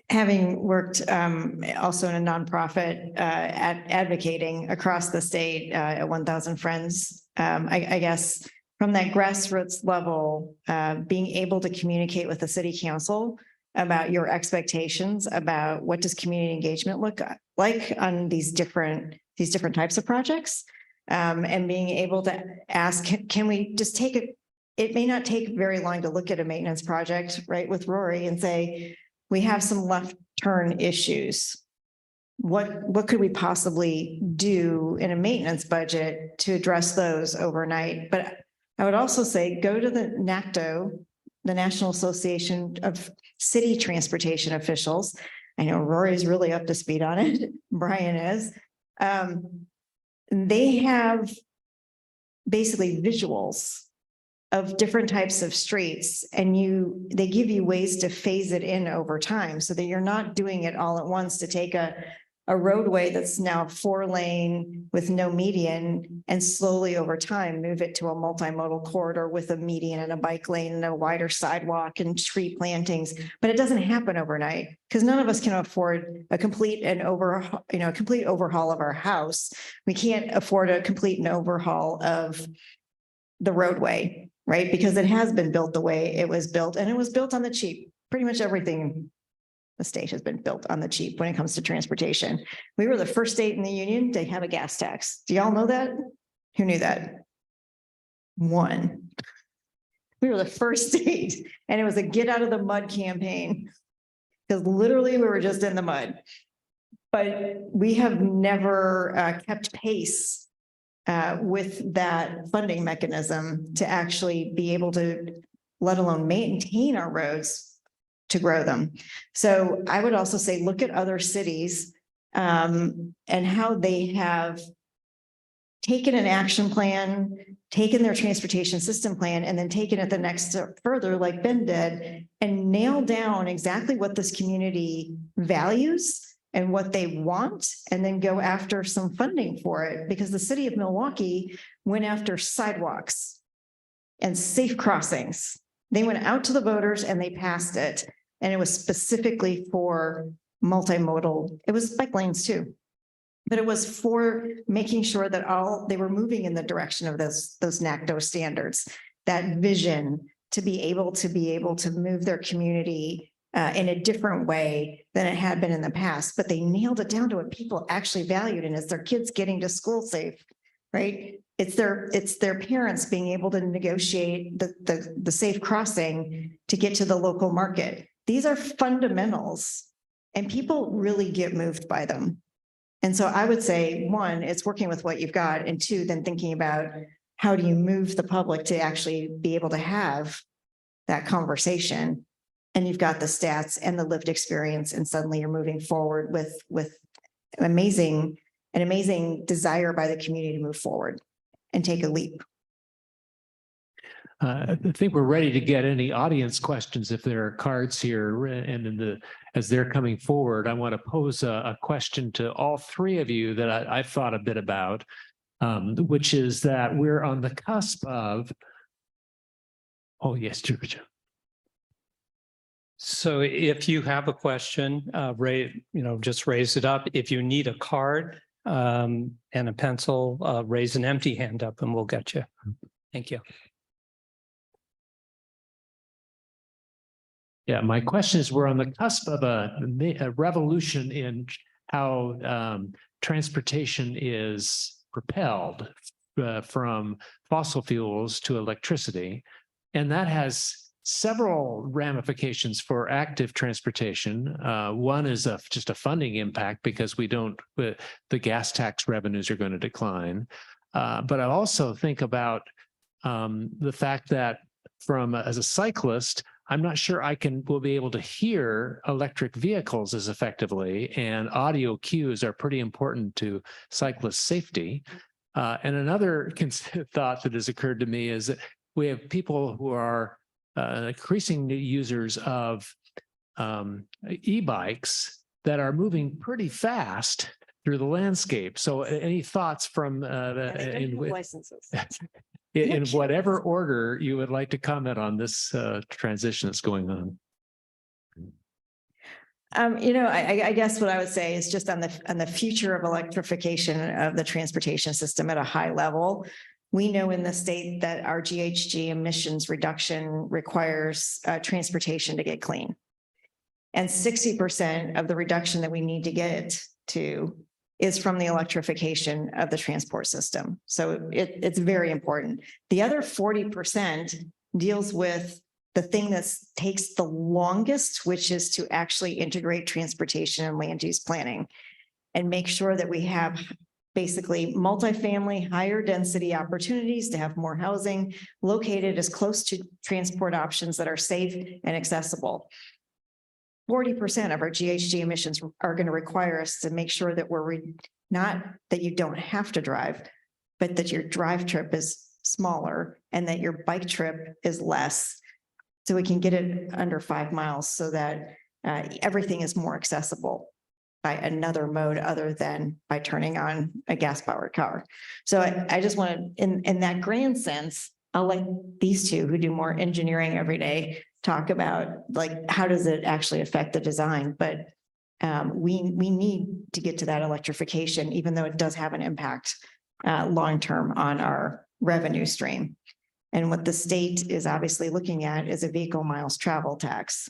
Having worked also in a nonprofit advocating across the state at 1,000 Friends, I guess from that grassroots level, being able to communicate with the city council about your expectations about what does community engagement look like on these different types of projects, and being able to ask, can we just take it may not take very long to look at a maintenance project, right, with Rory and say, we have some left turn issues. What could we possibly do in a maintenance budget to address those overnight? But I would also say, go to the NACTO, the National Association of City Transportation Officials. I know Rory's really up to speed on it. Brian is. They have basically visuals of different types of streets, and they give you ways to phase it in over time so that you're not doing it all at once to take a roadway that's now 4-lane with no median and slowly over time move it to a multimodal corridor with a median and a bike lane and a wider sidewalk and tree plantings. But it doesn't happen overnight because none of us can afford a complete overhaul of our house. We can't afford a complete overhaul of the roadway, right? Because it has been built the way it was built, and it was built on the cheap. Pretty much everything the state has been built on the cheap when it comes to transportation. We were the first state in the union to have a gas tax. Do y'all know that? Who knew that? One. We were the first state, and it was a get out of the mud campaign because literally we were just in the mud. But we have never kept pace with that funding mechanism to actually be able to, let alone maintain our roads, to grow them. So I would also say, look at other cities and how they have taken an action plan, taken their transportation system plan, and then taken it the next step further, like Bend did, and nailed down exactly what this community values and what they want, and then go after some funding for it. Because the city of Milwaukee went after sidewalks and safe crossings. They went out to the voters and they passed it. And it was specifically for multimodal. It was bike lanes too. But it was for making sure that they were moving in the direction of those NACTO standards, that vision to be able to move their community in a different way than it had been in the past, but they nailed it down to what people actually valued. And it's their kids getting to school safe, right? It's their parents being able to negotiate the safe crossing to get to the local market. These are fundamentals and people really get moved by them. And so I would say, one, it's working with what you've got, and two, then thinking about how do you move the public to actually be able to have that conversation. And you've got the stats and the lived experience, and suddenly you're moving forward with an amazing desire by the community to move forward and take a leap. I think we're ready to get any audience questions if there are cards here, and as they're coming forward, I want to pose a question to all three of you that I've thought a bit about, which is that we're on the cusp of. Oh yes, Georgia. So if you have a question, just raise it up. If you need a card and a pencil, raise an empty hand up and we'll get you. Thank you. Yeah, my question is, we're on the cusp of a revolution in how transportation is propelled from fossil fuels to electricity. And that has several ramifications for active transportation. One is just a funding impact because the gas tax revenues are going to decline. But I also think about the fact that as a cyclist, I'm not sure will be able to hear electric vehicles as effectively, and audio cues are pretty important to cyclist safety. And another thought that has occurred to me is that we have people who are increasing users of e-bikes that are moving pretty fast through the landscape. So any thoughts from Licenses. in whatever order you would like to comment on this transition that's going on? I guess what I would say is just on the future of electrification of the transportation system at a high level. We know in the state that our GHG emissions reduction requires transportation to get clean. And 60% of the reduction that we need to get to is from the electrification of the transport system. So it's very important. The other 40% deals with the thing that takes the longest, which is to actually integrate transportation and land use planning and make sure that we have basically multifamily, higher density opportunities to have more housing located as close to transport options that are safe and accessible. 40% of our GHG emissions are going to require us to make sure that not that you don't have to drive, but that your drive trip is smaller and that your bike trip is less. So we can get it under 5 miles so that everything is more accessible by another mode other than by turning on a gas powered car. So I just want to, in that grand sense, I'll let these two who do more engineering every day talk about like, how does it actually affect the design? But we need to get to that electrification, even though it does have an impact long-term on our revenue stream. And what the state is obviously looking at is a vehicle miles travel tax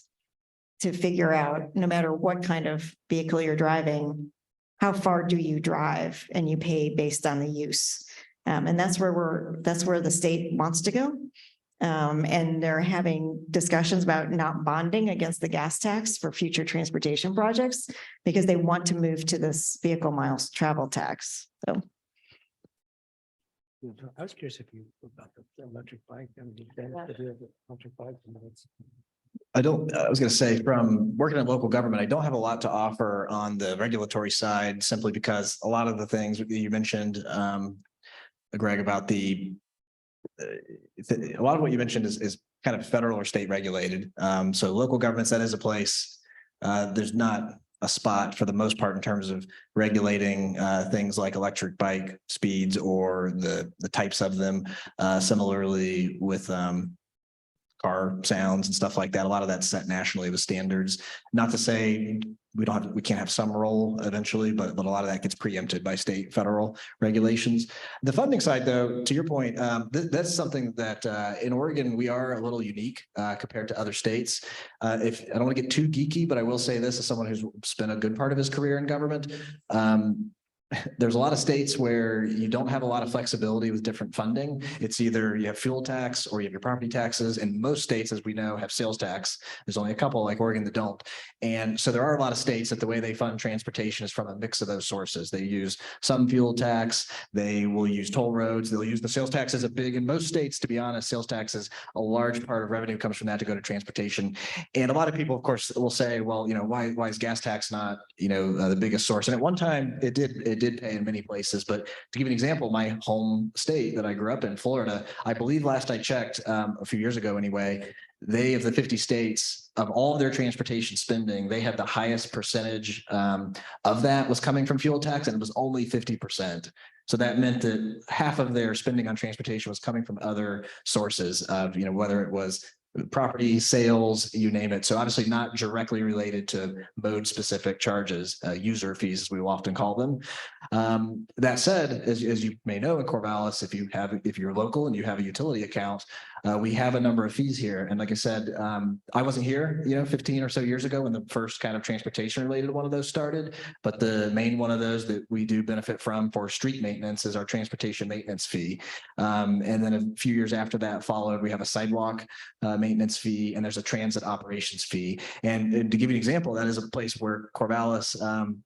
to figure out, no matter what kind of vehicle you're driving, how far do you drive, and you pay based on the use. And that's where the state wants to go. And they're having discussions about not bonding against the gas tax for future transportation projects because they want to move to this vehicle miles travel tax. So. I was curious if you about the electric bike and the electric bike. I was going to say, from working in local government, I don't have a lot to offer on the regulatory side, simply because a lot of the things you mentioned, Greg, about a lot of what you mentioned is kind of federal or state regulated. So local governments, that is a place. There's not a spot for the most part in terms of regulating things like electric bike speeds or the types of them. Similarly with car sounds and stuff like that. A lot of that's set nationally with standards. Not to say we can't have some role eventually, but a lot of that gets preempted by state, federal regulations. The funding side, though, to your point, that's something that in Oregon, we are a little unique compared to other states. If I don't want to get too geeky, but I will say this as someone who's spent a good part of his career in government. There's a lot of states where you don't have a lot of flexibility with different funding. It's either you have fuel tax or you have your property taxes. And most states, as we know, have sales tax. There's only a couple like Oregon that don't. And so there are a lot of states that the way they fund transportation is from a mix of those sources. They use some fuel tax. They will use toll roads. They'll use the sales tax as a big, in most states, to be honest, sales tax is a large part of revenue comes from that to go to transportation. And a lot of people, of course, will say, well, why is gas tax not, the biggest source? And at one time it did pay in many places. But to give you an example, my home state that I grew up in, Florida, I believe last I checked a few years ago anyway, they, of the 50 states, of all of their transportation spending, they had the highest percentage of that was coming from fuel tax, and it was only 50%. So that meant that half of their spending on transportation was coming from other sources of, whether it was property sales, you name it. So obviously not directly related to mode specific charges, user fees, as we will often call them. That said, as you may know in Corvallis, if you're local and you have a utility account, we have a number of fees here. And like I said, I wasn't here, 15 or so years ago when the first kind of transportation related one of those started. But the main one of those that we do benefit from for street maintenance is our transportation maintenance fee. And then a few years after that followed, we have a sidewalk maintenance fee, and there's a transit operations fee. And to give you an example, that is a place where Corvallis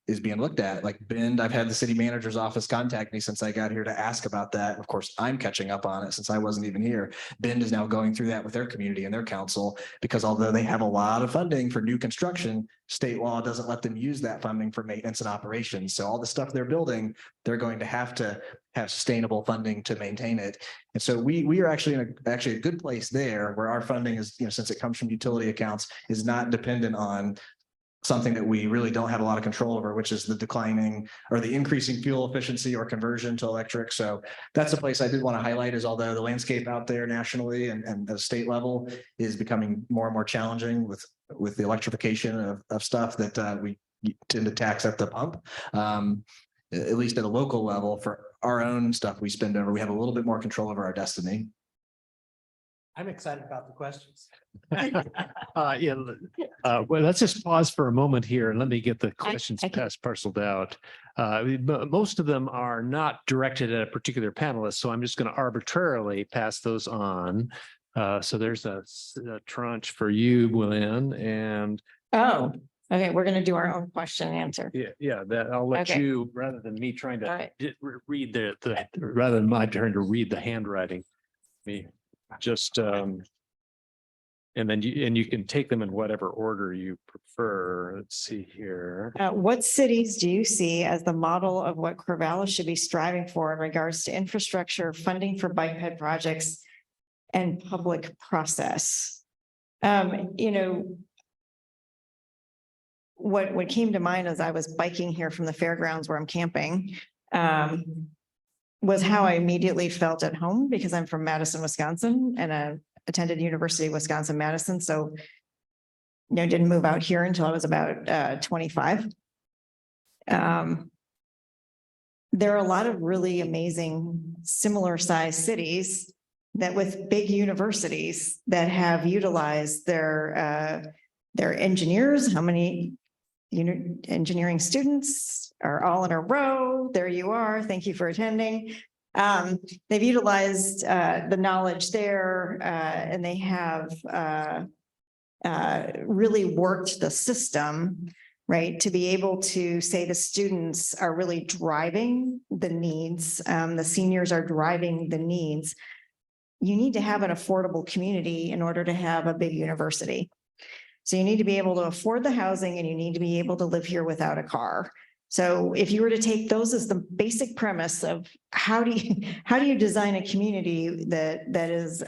is being looked at. Like Bend, I've had the city manager's office contact me since I got here to ask about that. Of course, I'm catching up on it since I wasn't even here. Bend is now going through that with their community and their council, because although they have a lot of funding for new construction, state law doesn't let them use that funding for maintenance and operations. So all the stuff they're building, they're going to have sustainable funding to maintain it. And so we are actually in a good place there, where our funding is, since it comes from utility accounts, is not dependent on something that we really don't have a lot of control over, which is the declining or the increasing fuel efficiency or conversion to electric. So that's a place I did want to highlight, is although the landscape out there nationally and at the state level is becoming more and more challenging with the electrification of stuff that we tend to tax at the pump. At least at a local level, for our own stuff we spend over, we have a little bit more control over our destiny. I'm excited about the questions. Well, let's just pause for a moment here and let me get the questions parceled out. Most of them are not directed at a particular panelist, so I'm just going to arbitrarily pass those on. So there's a tranche for you, Gwen, and okay, we're going to do our own question and answer. yeah, that I'll let you, rather than me trying to read rather than my trying to read the handwriting. Me just and then you can take them in whatever order you prefer. Let's see here. What cities do you see as the model of what Corvallis should be striving for in regards to infrastructure, funding for bike ped projects, and public process? What came to mind as I was biking here from the fairgrounds where I'm camping was how I immediately felt at home, because I'm from Madison, Wisconsin, and attended University of Wisconsin-Madison. So, didn't move out here until I was about 25. There are a lot of really amazing similar sized cities that with big universities that have utilized their engineers. How many engineering students are all in a row? There you are. Thank you for attending. They've utilized the knowledge there, and they have really worked the system, right, to be able to say the students are really driving the needs. The seniors are driving the needs. You need to have an affordable community in order to have a big university. So you need to be able to afford the housing, and you need to be able to live here without a car. So if you were to take those as the basic premise of how do you design a community that is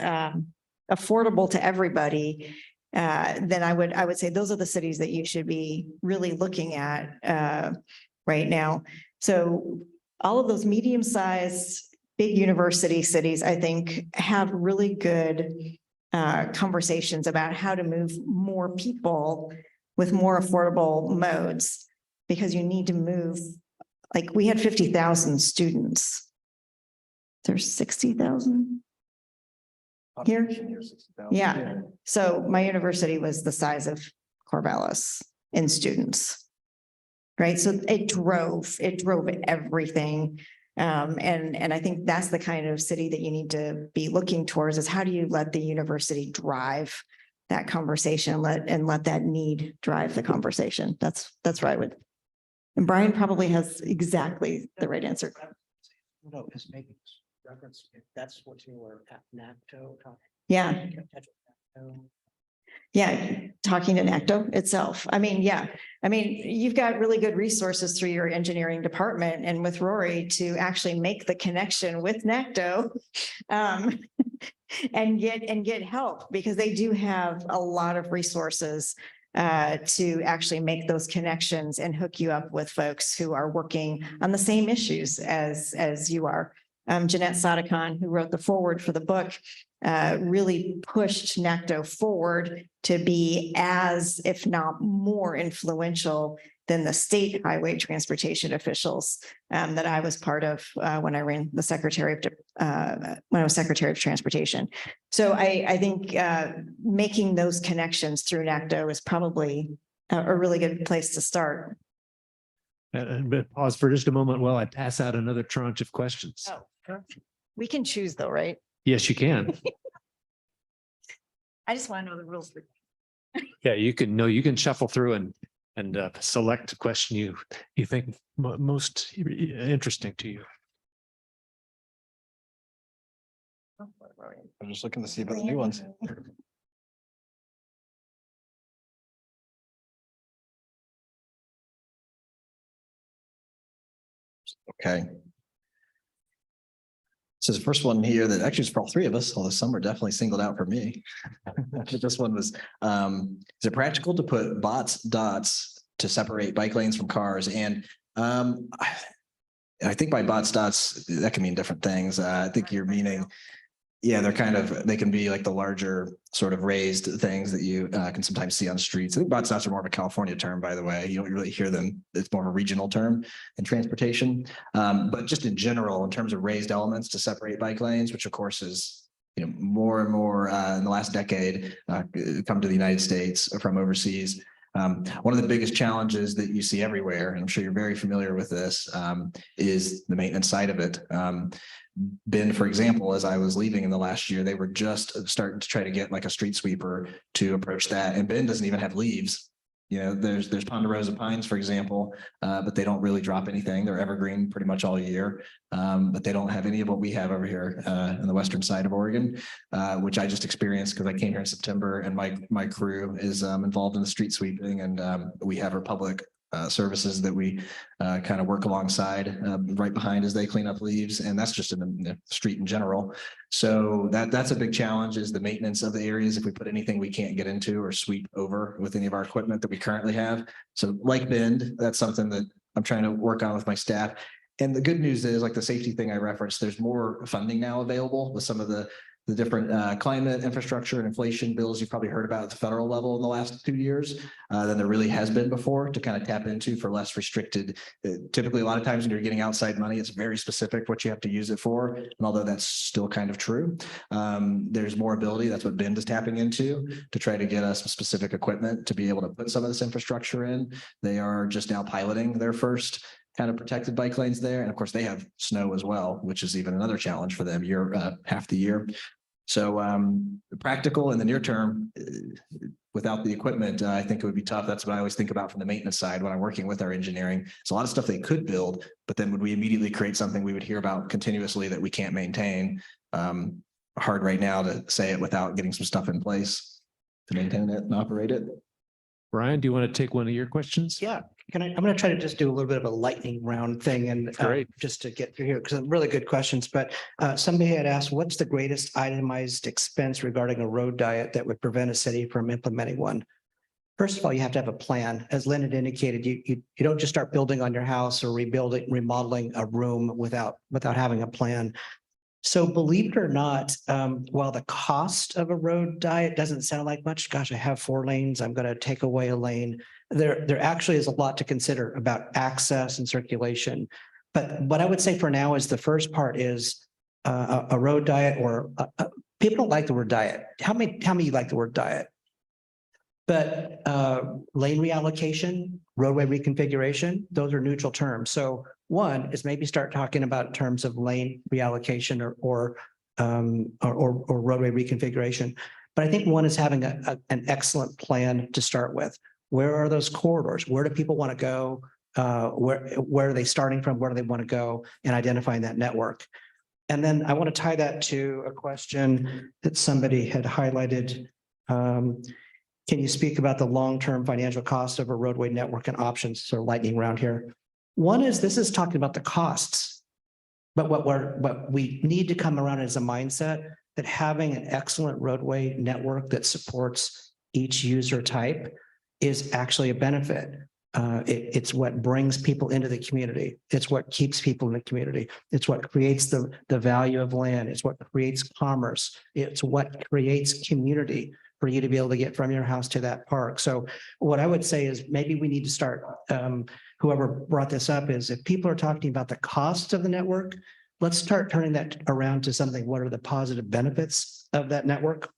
affordable to everybody, then I would say those are the cities that you should be really looking at right now. So all of those medium-sized, big university cities, I think, have really good conversations about how to move more people with more affordable modes, because you need to move, like we had 50,000 students. There's 60,000 here. Yeah. So my university was the size of Corvallis in students. Right. So it drove everything. And I think that's the kind of city that you need to be looking towards, is how do you let the university drive that conversation, let that need drive the conversation. That's where I would. And Brian probably has exactly the right answer. No, it's making reference, if that's what you were at NACTO. Yeah. Yeah, talking to NACTO itself. I mean, yeah. I mean, you've got really good resources through your engineering department and with Rory to actually make the connection with NACTO and get help, because they do have a lot of resources to actually make those connections and hook you up with folks who are working on the same issues as you are. Jeanette Sadekhan, who wrote the foreword for the book, really pushed NACTO forward to be as, if not more influential than the state highway transportation officials that I was part of when I ran the when I was Secretary of Transportation. So I think making those connections through NACTO is probably a really good place to start. But pause for just a moment while I pass out another tranche of questions. Oh, we can choose though, right? Yes, you can. I just want to know the rules. Yeah, you can shuffle through and select a question you think most interesting to you. I'm just looking to see about the new ones. Okay. So the first one here that actually is for all three of us, although some were definitely singled out for me. But this one was, is it practical to put dots to separate bike lanes from cars? And I think by dots, that can mean different things. I think you're meaning, yeah, they can be like the larger sort of raised things that you can sometimes see on streets. I think dots are more of a California term, by the way. You don't really hear them. It's more of a regional term in transportation. But just in general, in terms of raised elements to separate bike lanes, which of course is, more and more in the last decade come to the United States from overseas. One of the biggest challenges that you see everywhere, and I'm sure you're very familiar with this, is the maintenance side of it. Bend, for example, as I was leaving in the last year, they were just starting to try to get like a street sweeper to approach that. And Bend doesn't even have leaves. There's Ponderosa pines, for example, but they don't really drop anything. They're evergreen pretty much all year, but they don't have any of what we have over here in the western side of Oregon, which I just experienced because I came here in September, and my crew is involved in the street sweeping, and we have our public services that we kind of work alongside right behind as they clean up leaves. And that's just in the street in general. So that's a big challenge, is the maintenance of the areas. If we put anything we can't get into or sweep over with any of our equipment that we currently have. So like Bend, that's something that I'm trying to work on with my staff. And the good news is, like the safety thing I referenced, there's more funding now available with some of the different climate, infrastructure, and inflation bills you've probably heard about at the federal level in the last 2 years than there really has been before, to kind of tap into for less restricted. Typically, a lot of times when you're getting outside money, it's very specific what you have to use it for. And although that's still kind of true, there's more ability. That's what Bend is tapping into, to try to get us some specific equipment to be able to put some of this infrastructure in. They are just now piloting their first kind of protected bike lanes there. And of course, they have snow as well, which is even another challenge for them half the year. So practical in the near term, without the equipment, I think it would be tough. That's what I always think about from the maintenance side when I'm working with our engineering. It's a lot of stuff they could build, but then would we immediately create something we would hear about continuously that we can't maintain? Hard right now to say it without getting some stuff in place to maintain it and operate it. Brian, do you want to take one of your questions? Yeah, I'm going to try to just do a little bit of a lightning round thing, and Great. just to get through here, because really good questions. But somebody had asked, what's the greatest itemized expense regarding a road diet that would prevent a city from implementing one? First of all, you have to have a plan. As Lynn had indicated, you don't just start building on your house or remodeling a room without having a plan. So believe it or not, while the cost of a road diet doesn't sound like much, gosh, I have 4 lanes, I'm going to take away a lane. There actually is a lot to consider about access and circulation. But what I would say for now is the first part is a road diet or people don't like the word diet. How many like the word diet? But lane reallocation, roadway reconfiguration, those are neutral terms. So one is maybe start talking about terms of lane reallocation or roadway reconfiguration. But I think one is having an excellent plan to start with. Where are those corridors? Where do people want to go? Where are they starting from? Where do they want to go? And identifying that network. And then I want to tie that to a question that somebody had highlighted. Can you speak about the long-term financial cost of a roadway network and options? So lightning round here. One is this is talking about the costs, but what we need to come around as a mindset that having an excellent roadway network that supports each user type is actually a benefit. It's what brings people into the community. It's what keeps people in the community. It's what creates the value of land. It's what creates commerce. It's what creates community for you to be able to get from your house to that park. So what I would say is maybe we need to start, whoever brought this up is if people are talking about the cost of the network, let's start turning that around to something. What are the positive benefits of that network?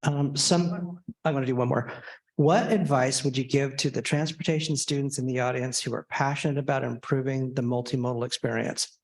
I'm going to do one more. What advice would you give to the transportation students in the audience who are passionate about improving the multimodal experience?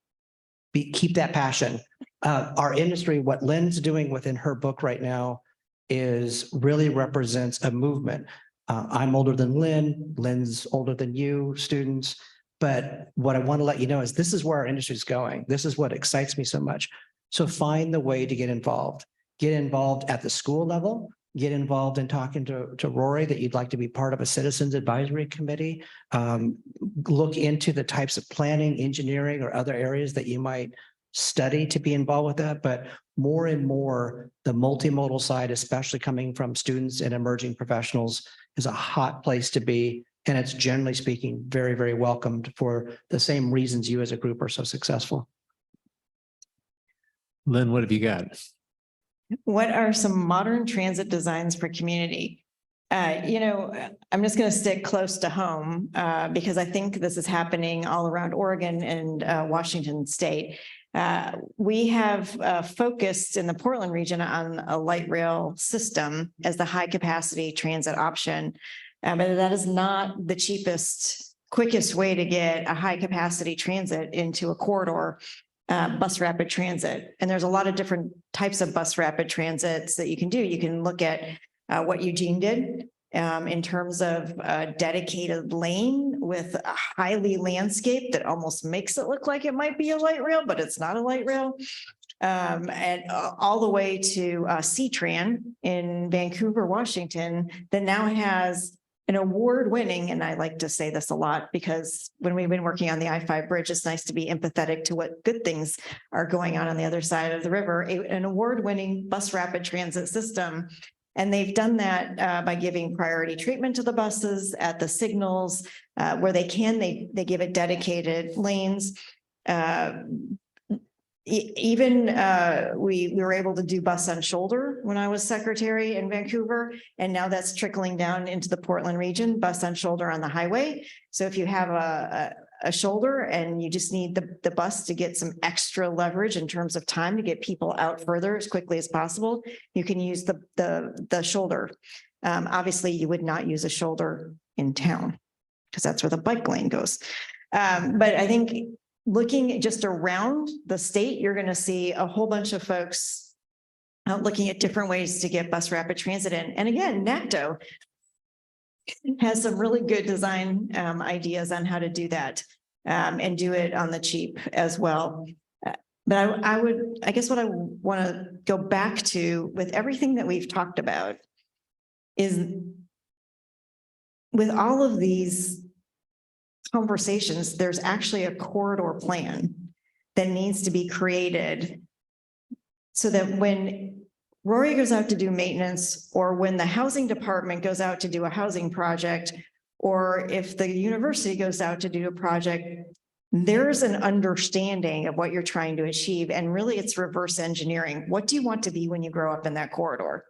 Keep that passion. Our industry, what Lynn's doing within her book right now is really represents a movement. I'm older than Lynn, Lynn's older than you, students. But what I want to let you know is this is where our industry is going. This is what excites me so much. So find the way to get involved. Get involved at the school level. Get involved in talking to Rory that you'd like to be part of a citizens advisory committee. Look into the types of planning, engineering, or other areas that you might study to be involved with that. But more and more, the multimodal side, especially coming from students and emerging professionals, is a hot place to be. And it's generally speaking, very, very welcomed for the same reasons you as a group are so successful. Lynn, what have you got? What are some modern transit designs for community? I'm just going to stick close to home because I think this is happening all around Oregon and Washington State. We have focused in the Portland region on a light rail system as the high capacity transit option. But that is not the cheapest, quickest way to get a high capacity transit into a corridor. Bus rapid transit. And there's a lot of different types of bus rapid transits that you can do. You can look at what Eugene did in terms of a dedicated lane with a highly landscape that almost makes it look like it might be a light rail, but it's not a light rail. And all the way to C-Tran in Vancouver, Washington, that now has an award-winning, and I like to say this a lot because when we've been working on the I-5 bridge, it's nice to be empathetic to what good things are going on the other side of the river, an award-winning bus rapid transit system. And they've done that by giving priority treatment to the buses at the signals where they can, they give it dedicated lanes. Even we were able to do bus on shoulder when I was secretary in Vancouver, and now that's trickling down into the Portland region, bus on shoulder on the highway. So if you have a shoulder and you just need the bus to get some extra leverage in terms of time to get people out further as quickly as possible, you can use the shoulder. Obviously, you would not use a shoulder in town because that's where the bike lane goes. But I think looking just around the state, you're going to see a whole bunch of folks looking at different ways to get bus rapid transit in. And again, NACTO has some really good design ideas on how to do that and do it on the cheap as well. But I guess what I want to go back to with everything that we've talked about is with all of these conversations, there's actually a corridor plan that needs to be created so that when Rory goes out to do maintenance, or when the housing department goes out to do a housing project, or if the university goes out to do a project, there's an understanding of what you're trying to achieve. And really it's reverse engineering. What do you want to be when you grow up in that corridor?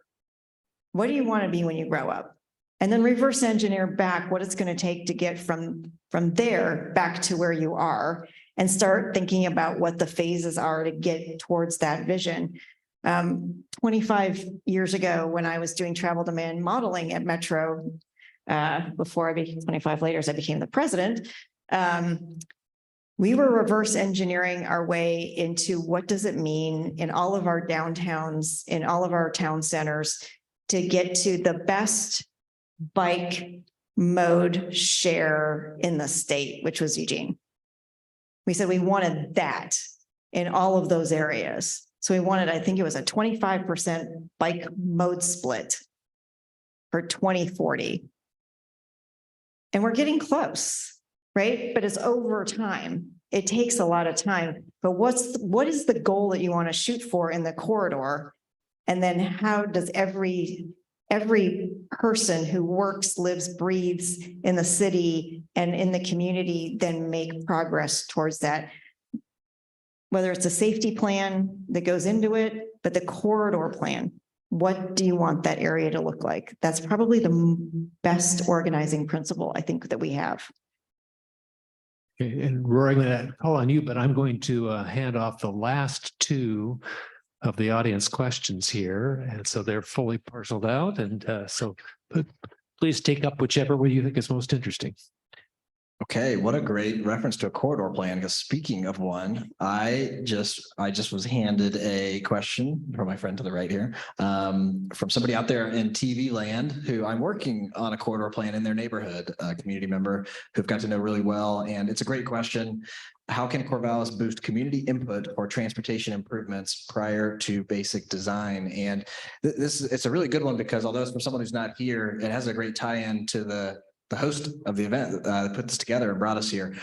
What do you want to be when you grow up? And then reverse engineer back what it's going to take to get from there back to where you are, and start thinking about what the phases are to get towards that vision. 25 years ago, when I was doing travel demand modeling at Metro, before I became 25 later, as I became the president, we were reverse engineering our way into what does it mean in all of our downtowns, in all of our town centers, to get to the best bike mode share in the state, which was Eugene. We said we wanted that in all of those areas. So we wanted, I think it was a 25% bike mode split for 2040. And we're getting close, right? But it's over time. It takes a lot of time. But what is the goal that you want to shoot for in the corridor? And then how does every person who works, lives, breathes in the city and in the community then make progress towards that? Whether it's a safety plan that goes into it, but the corridor plan, what do you want that area to look like? That's probably the best organizing principle I think that we have. Okay, and Rory, I'm going to call on you, but I'm going to hand off the last two of the audience questions here. And so they're fully parceled out. And please take up whichever way you think is most interesting. Okay, what a great reference to a corridor plan. Because speaking of one, I just was handed a question from my friend to the right here, from somebody out there in TV land who I'm working on a corridor plan in their neighborhood, a community member who've got to know really well. And it's a great question. How can Corvallis boost community input for transportation improvements prior to basic design? And it's a really good one, because although it's for someone who's not here, it has a great tie-in to the host of the event that put this together and brought us here.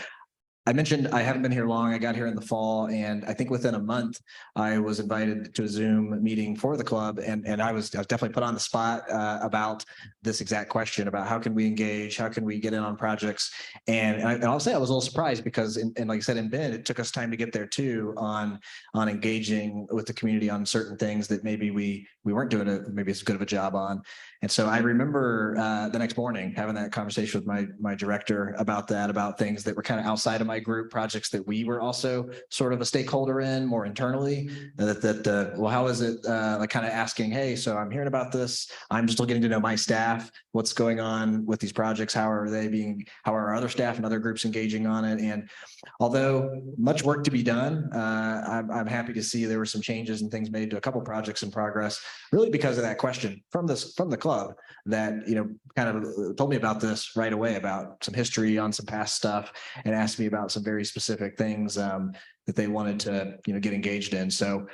I mentioned I haven't been here long. I got here in the fall, and I think within a month I was invited to a Zoom meeting for the club, and I was definitely put on the spot about this exact question about how can we engage, how can we get in on projects, and I'll say I was a little surprised because, and like I said in Bend, it took us time to get there too on engaging with the community on certain things that maybe we weren't doing maybe as good of a job on. And so I remember the next morning having that conversation with my director about things that were kind of outside of my group, projects that we were also sort of a stakeholder in more internally. Well, how is it? Like kind of asking, hey, so I'm hearing about this. I'm just getting to know my staff. What's going on with these projects? How are our other staff and other groups engaging on it? And although much work to be done, I'm happy to see there were some changes and things made to a couple projects in progress, really because of that question from the club that, kind of told me about this right away, about some history on some past stuff, and asked me about some very specific things that they wanted to, get engaged in. So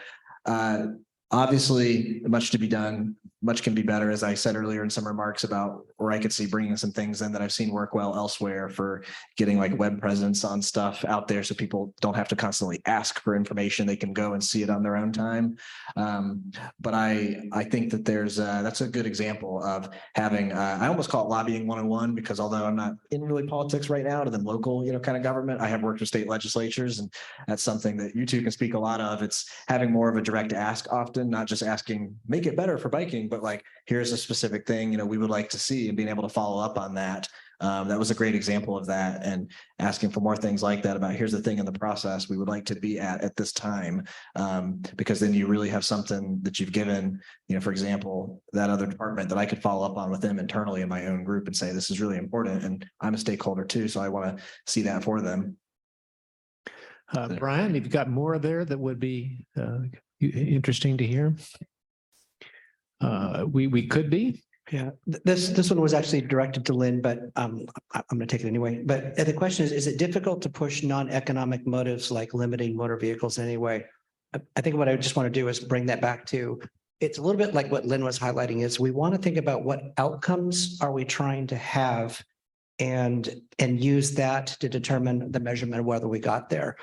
obviously much to be done, much can be better, as I said earlier in some remarks about where I could see bringing some things in that I've seen work well elsewhere for getting like web presence on stuff out there so people don't have to constantly ask for information. They can go and see it on their own time. But I think that that's a good example of having, I almost call it lobbying 101, because although I'm not in really politics right now, to the local, kind of government, I have worked with state legislatures, and that's something that you two can speak a lot of. It's having more of a direct ask often, not just asking, make it better for biking, but like, here's a specific thing, we would like to see, and being able to follow up on that. That was a great example of that, and asking for more things like that about, here's the thing in the process we would like to be at this time, because then you really have something that you've given, for example, that other department that I could follow up on with them internally in my own group and say, this is really important, and I'm a stakeholder too, so I want to see that for them. Brian, you've got more there that would be interesting to hear. We could be. Yeah, this one was actually directed to Lynn, but I'm going to take it anyway. But the question is it difficult to push non-economic motives like limiting motor vehicles anyway? I think what I just want to do is bring that back to, it's a little bit like what Lynn was highlighting, is we want to think about what outcomes are we trying to have, and use that to determine the measurement of whether we got there.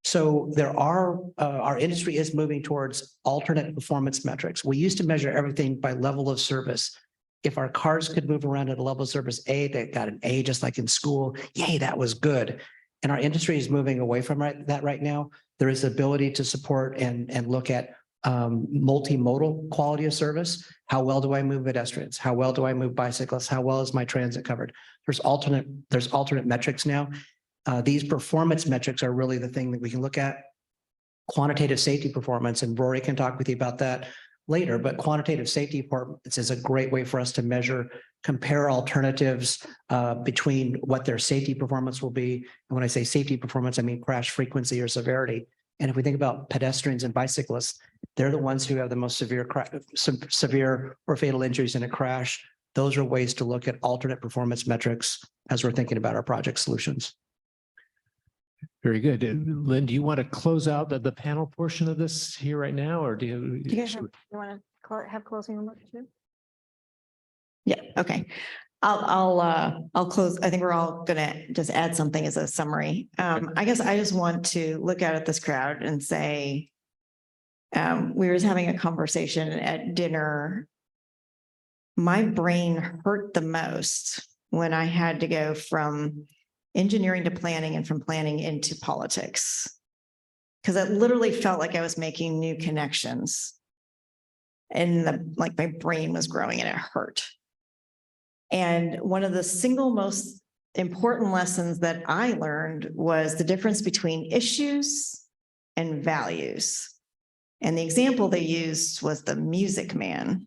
So our industry is moving towards alternate performance metrics. We used to measure everything by level of service. If our cars could move around at a level of service A, they got an A just like in school, yay, that was good. And our industry is moving away from that right now. There is the ability to support and look at multimodal quality of service. How well do I move pedestrians? How well do I move bicyclists? How well is my transit covered? There's alternate metrics now. These performance metrics are really the thing that we can look at. Quantitative safety performance, and Rory can talk with you about that later, but quantitative safety performance is a great way for us to measure, compare alternatives between what their safety performance will be. And when I say safety performance, I mean crash frequency or severity. And if we think about pedestrians and bicyclists, they're the ones who have the most severe or fatal injuries in a crash. Those are ways to look at alternate performance metrics as we're thinking about our project solutions. Very good. Lynn, do you want to close out the panel portion of this here right now, or do you? Do you guys you want to have closing remarks too? Yeah, okay. I'll close. I think we're all gonna just add something as a summary. I guess I just want to look out at this crowd and say, we were having a conversation at dinner. My brain hurt the most when I had to go from engineering to planning and from planning into politics. Because it literally felt like I was making new connections. And like my brain was growing and it hurt. And one of the single most important lessons that I learned was the difference between issues and values. And the example they used was the Music Man.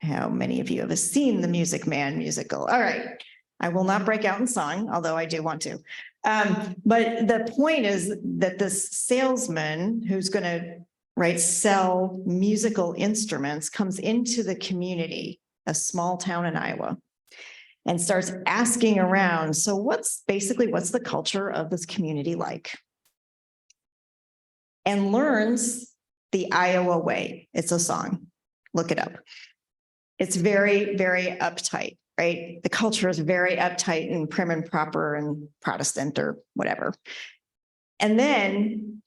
How many of you have seen the Music Man musical? All right. I will not break out in song, although I do want to. But the point is that this salesman who's going to sell musical instruments comes into the community, a small town in Iowa, and starts asking around. So what's the culture of this community like? And learns the Iowa way. It's a song. Look it up. It's very, very uptight. Right? The culture is very uptight and prim and proper and Protestant or whatever. And then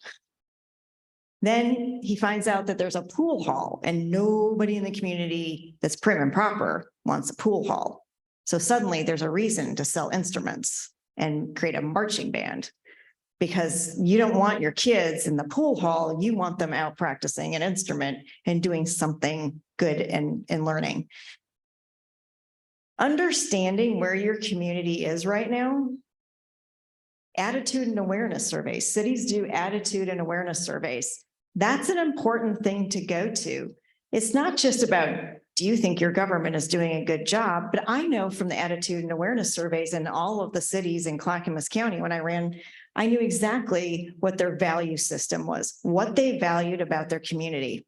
he finds out that there's a pool hall and nobody in the community that's prim and proper wants a pool hall. So suddenly there's a reason to sell instruments and create a marching band because you don't want your kids in the pool hall. You want them out practicing an instrument and doing something good and learning. Understanding where your community is right now, attitude and awareness surveys. Cities do attitude and awareness surveys. That's an important thing to go to. It's not just about, do you think your government is doing a good job? But I know from the attitude and awareness surveys in all of the cities in Clackamas County when I ran, I knew exactly what their value system was, what they valued about their community.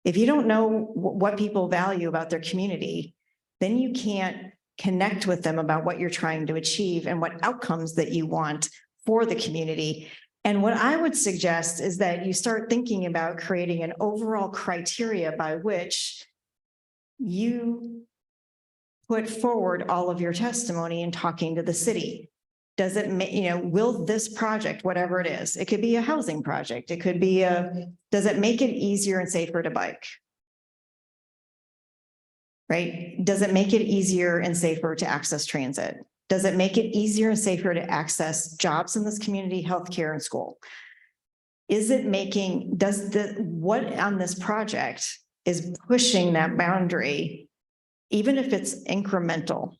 If you don't know what people value about their community, then you can't connect with them about what you're trying to achieve and what outcomes that you want for the community. And what I would suggest is that you start thinking about creating an overall criteria by which you put forward all of your testimony in talking to the city. Does it, will this project, whatever it is, it could be a housing project, it could be does it make it easier and safer to bike? Right? Does it make it easier and safer to access transit? Does it make it easier and safer to access jobs in this community, healthcare, and school? Is it making, what on this project is pushing that boundary, even if it's incremental?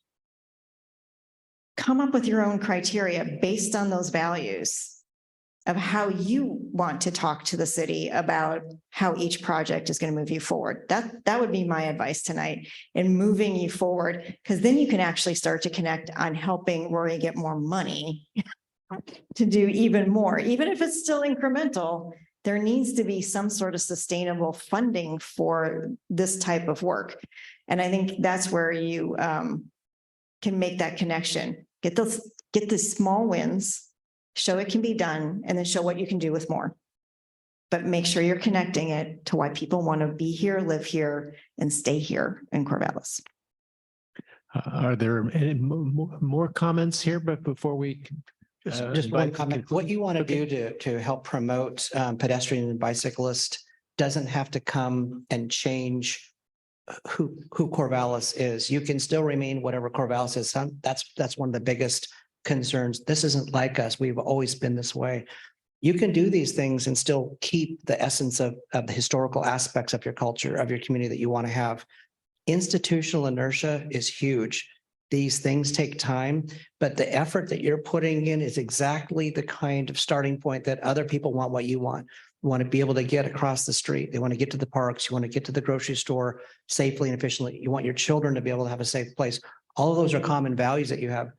Come up with your own criteria based on those values of how you want to talk to the city about how each project is going to move you forward. That would be my advice tonight in moving you forward, because then you can actually start to connect on helping Rory get more money to do even more. Even if it's still incremental, there needs to be some sort of sustainable funding for this type of work. And I think that's where you can make that connection. Get the small wins, show it can be done, and then show what you can do with more. But make sure you're connecting it to why people want to be here, live here, and stay here in Corvallis. Are there any more comments here? But before we just one comment, what you want to do to help promote pedestrian and bicyclist doesn't have to come and change who Corvallis is. You can still remain whatever Corvallis is. That's one of the biggest concerns. This isn't like us. We've always been this way. You can do these things and still keep the essence of the historical aspects of your culture, of your community that you want to have. Institutional inertia is huge. These things take time, but the effort that you're putting in is exactly the kind of starting point that other people want what you want. You want to be able to get across the street. They want to get to the parks. You want to get to the grocery store safely and efficiently. You want your children to be able to have a safe place. All of those are common values that you have.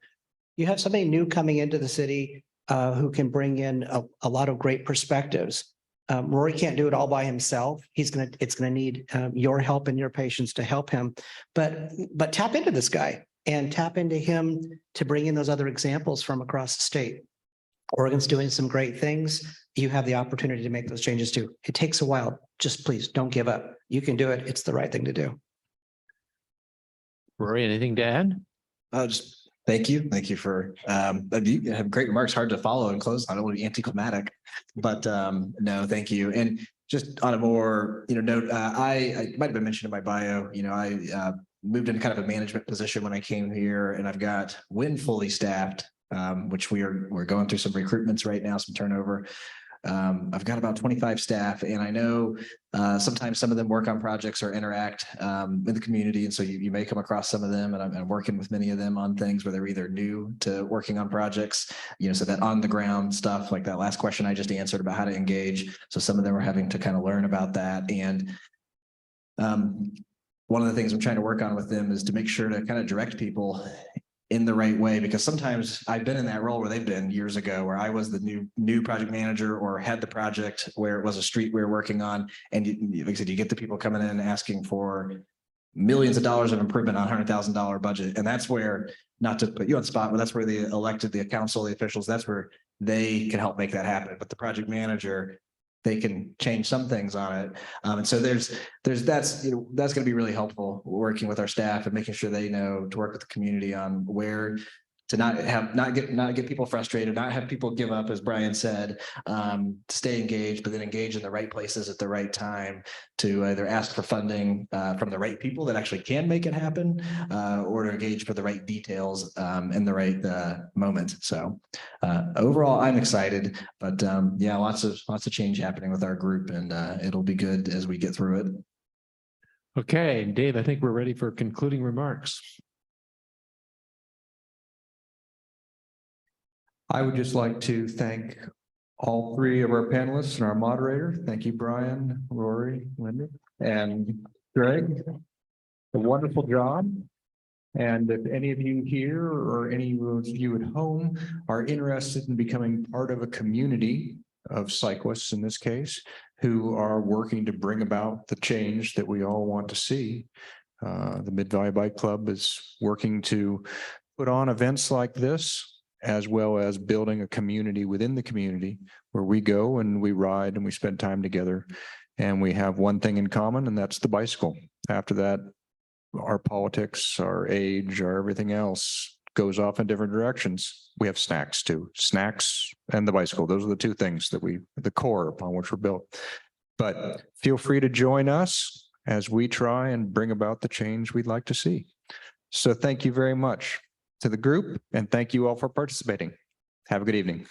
You have somebody new coming into the city who can bring in a lot of great perspectives. Rory can't do it all by himself. It's going to need your help and your patience to help him, but tap into this guy and tap into him to bring in those other examples from across the state. Oregon's doing some great things. You have the opportunity to make those changes too. It takes a while. Just please don't give up. You can do it. It's the right thing to do. Rory, anything to add? Just thank you. Thank you for, you have great remarks, hard to follow and close. I don't want to be anticlimactic, but no, thank you. And just on a more, note, I might have been mentioned in my bio, I moved into kind of a management position when I came here, and I've got when fully staffed, which we're going through some recruitments right now, some turnover. I've got about 25 staff, and I know sometimes some of them work on projects or interact in the community. And so you may come across some of them, and I'm working with many of them on things where they're either new to working on projects, so that on the ground stuff, like that last question I just answered about how to engage. So some of them are having to kind of learn about that. And one of the things I'm trying to work on with them is to make sure to kind of direct people in the right way, because sometimes I've been in that role where they've been years ago, where I was the new project manager or had the project where it was a street we were working on. And like I said, you get the people coming in asking for millions of dollars of improvement on $100,000 budget. And that's where, not to put you on the spot, but that's where the council, the officials, that's where they can help make that happen. But the project manager, they can change some things on it. And so that's going to be really helpful, working with our staff and making sure they know to work with the community on where to not get people frustrated, not have people give up, as Brian said, to stay engaged, but then engage in the right places at the right time to either ask for funding from the right people that actually can make it happen, or to engage for the right details in the right moment. So overall, I'm excited, but yeah, lots of change happening with our group, and it'll be good as we get through it. Okay, Dave, I think we're ready for concluding remarks. I would just like to thank all three of our panelists and our moderator. Thank you, Brian, Rory, Linda, and Greg. A wonderful job. And if any of you here or any of you at home are interested in becoming part of a community of cyclists, in this case, who are working to bring about the change that we all want to see, the Mid-Valley Bike Club is working to put on events like this, as well as building a community within the community where we go and we ride and we spend time together. And we have one thing in common, and that's the bicycle. After that, our politics, our age, our everything else goes off in different directions. We have snacks too, snacks and the bicycle. Those are the two things that the core upon which we're built. But feel free to join us as we try and bring about the change we'd like to see. So thank you very much to the group, and thank you all for participating. Have a good evening.